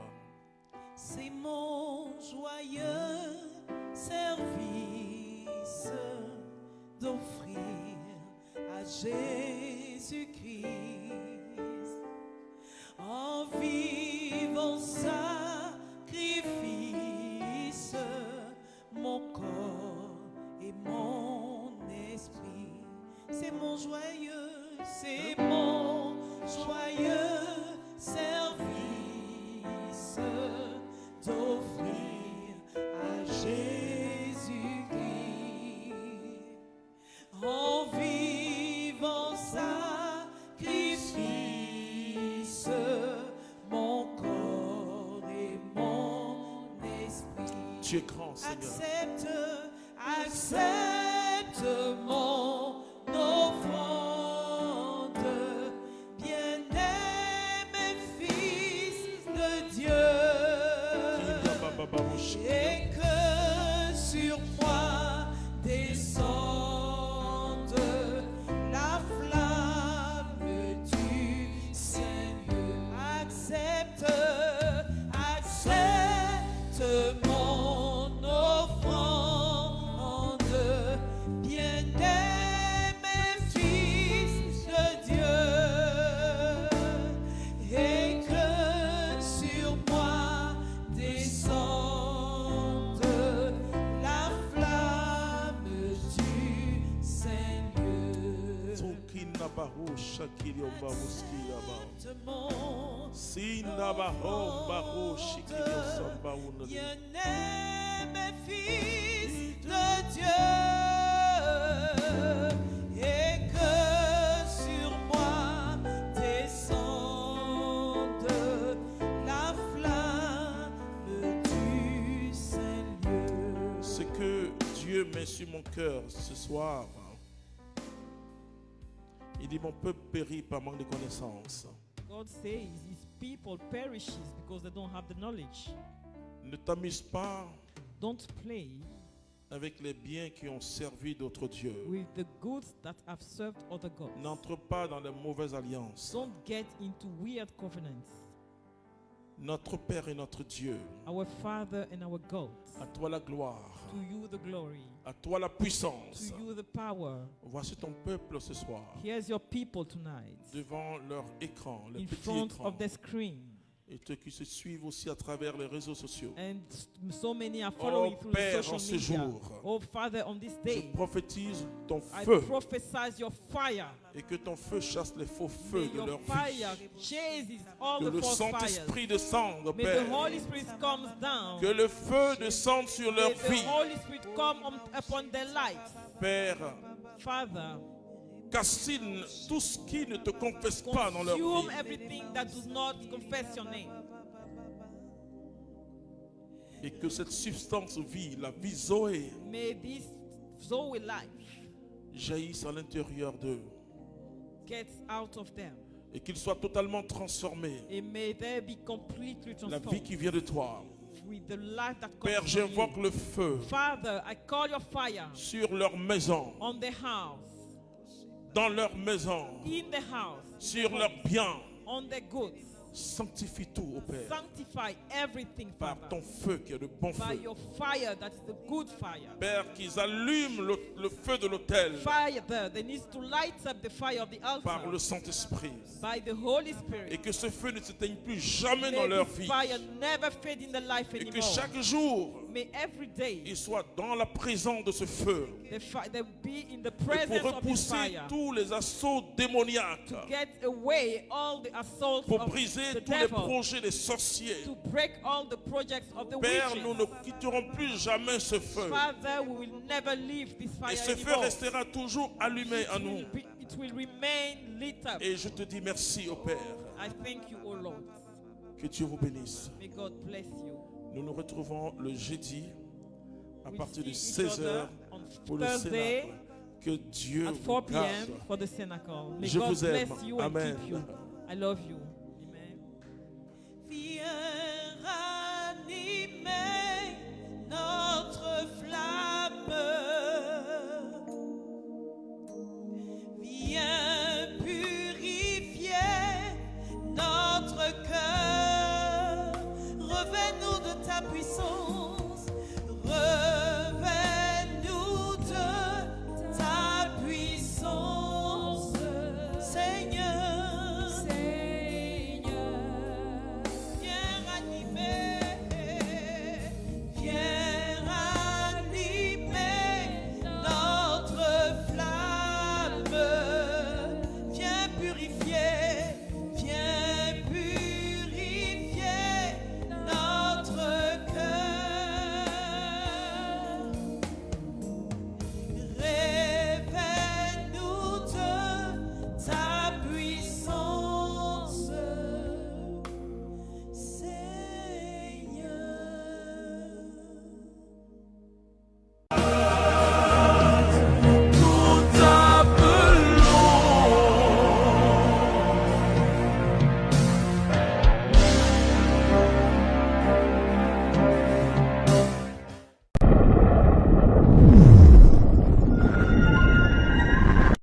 C'est mon joyeux service d'offrir à Jésus-Christ en vivant sacrifice mon corps et mon esprit. C'est mon joyeux service d'offrir à Jésus-Christ en vivant sacrifice mon corps et mon esprit. Tu es grand, Seigneur. Accepte mon offrande. de mon bien-aimé Fils de Dieu, et que sur moi descende la flamme du Saint-Lieu. Ce que Dieu met sur mon cœur ce soir, il dit mon peuple périt par manque de connaissances. God says his people perishes because they don't have the knowledge. Ne t'amuse pas Don't play avec les biens qui ont servi d'autres dieux. with the goods that have served other gods. N'entre pas dans les mauvaises alliances. Don't get into weird covenants. Notre Père et notre Dieu, Our Father and our God, à toi la gloire, to you the glory, à toi la to puissance. you the power. Voici ton peuple ce soir, Here's your people tonight devant leur écran, le in petit front écran, of the screen. et ceux qui se suivent aussi à travers les réseaux sociaux. And so many are following Oh through the Père, en social ce media. jour, Oh Father, on this je day, prophétise ton I feu prophesize your fire. et que ton feu chasse les faux May feux de your leur fire vie. chases all Que the le false fires. Saint-Esprit descende, May the Père. Holy Spirit comes down. Que le feu descende sur leur May the vie. Holy Spirit come upon their lives. Père, Father, cassine tout ce qui ne te confesse pas dans leur consume vie. everything that does not confess your name. Et que cette substance vie, la vie Zoé, May this Zoe life jaillisse à l'intérieur d'eux. get out of them. Et qu'ils soient totalement transformés. And may they be completely La vie transformed qui vient de toi. with the life that comes Père, from j'invoque you. le feu Father, I call your fire sur leur maison, on the house, dans leur maison, in the house, sur leurs biens. on the goods. Sanctifie tout, ô Père, Sanctify everything, par Father, ton feu qui est le bon by feu. your fire that is the good fire. Père, qu'ils allument le feu de l'autel Fire there, they need to light up the fire of the par le altar Saint-Esprit. by the Holy Et Spirit. que ce feu ne s'éteigne plus jamais May dans leur this vie. fire never fade in the life Et que anymore. chaque jour, May every day ils soient dans la présence de ce feu. they be in the Et presence pour of this repousser fire. tous les assauts démoniaques. Get away all the assaults Pour of briser the tous les devil. projets des sorciers. To break all the projects of the Père, witches. nous ne quitterons plus jamais ce feu. Father, we will never leave this fire Et ce feu anymore. restera toujours allumé à nous. It will remain lit up. Et je te dis merci, ô Père. I thank you, O Lord. Que Dieu vous bénisse. May God bless you. Nous nous retrouvons le jeudi à We partir de see each 16h other on pour le Thursday Cénacle. Que Dieu at vous 4 p.m. garde. for the Cenacle. May Je God vous aime. bless you and Amen. keep you. I love you. Amen. Viens ranimer notre flamme. Viens purifier notre cœur. Revêt-nous de ta puissance.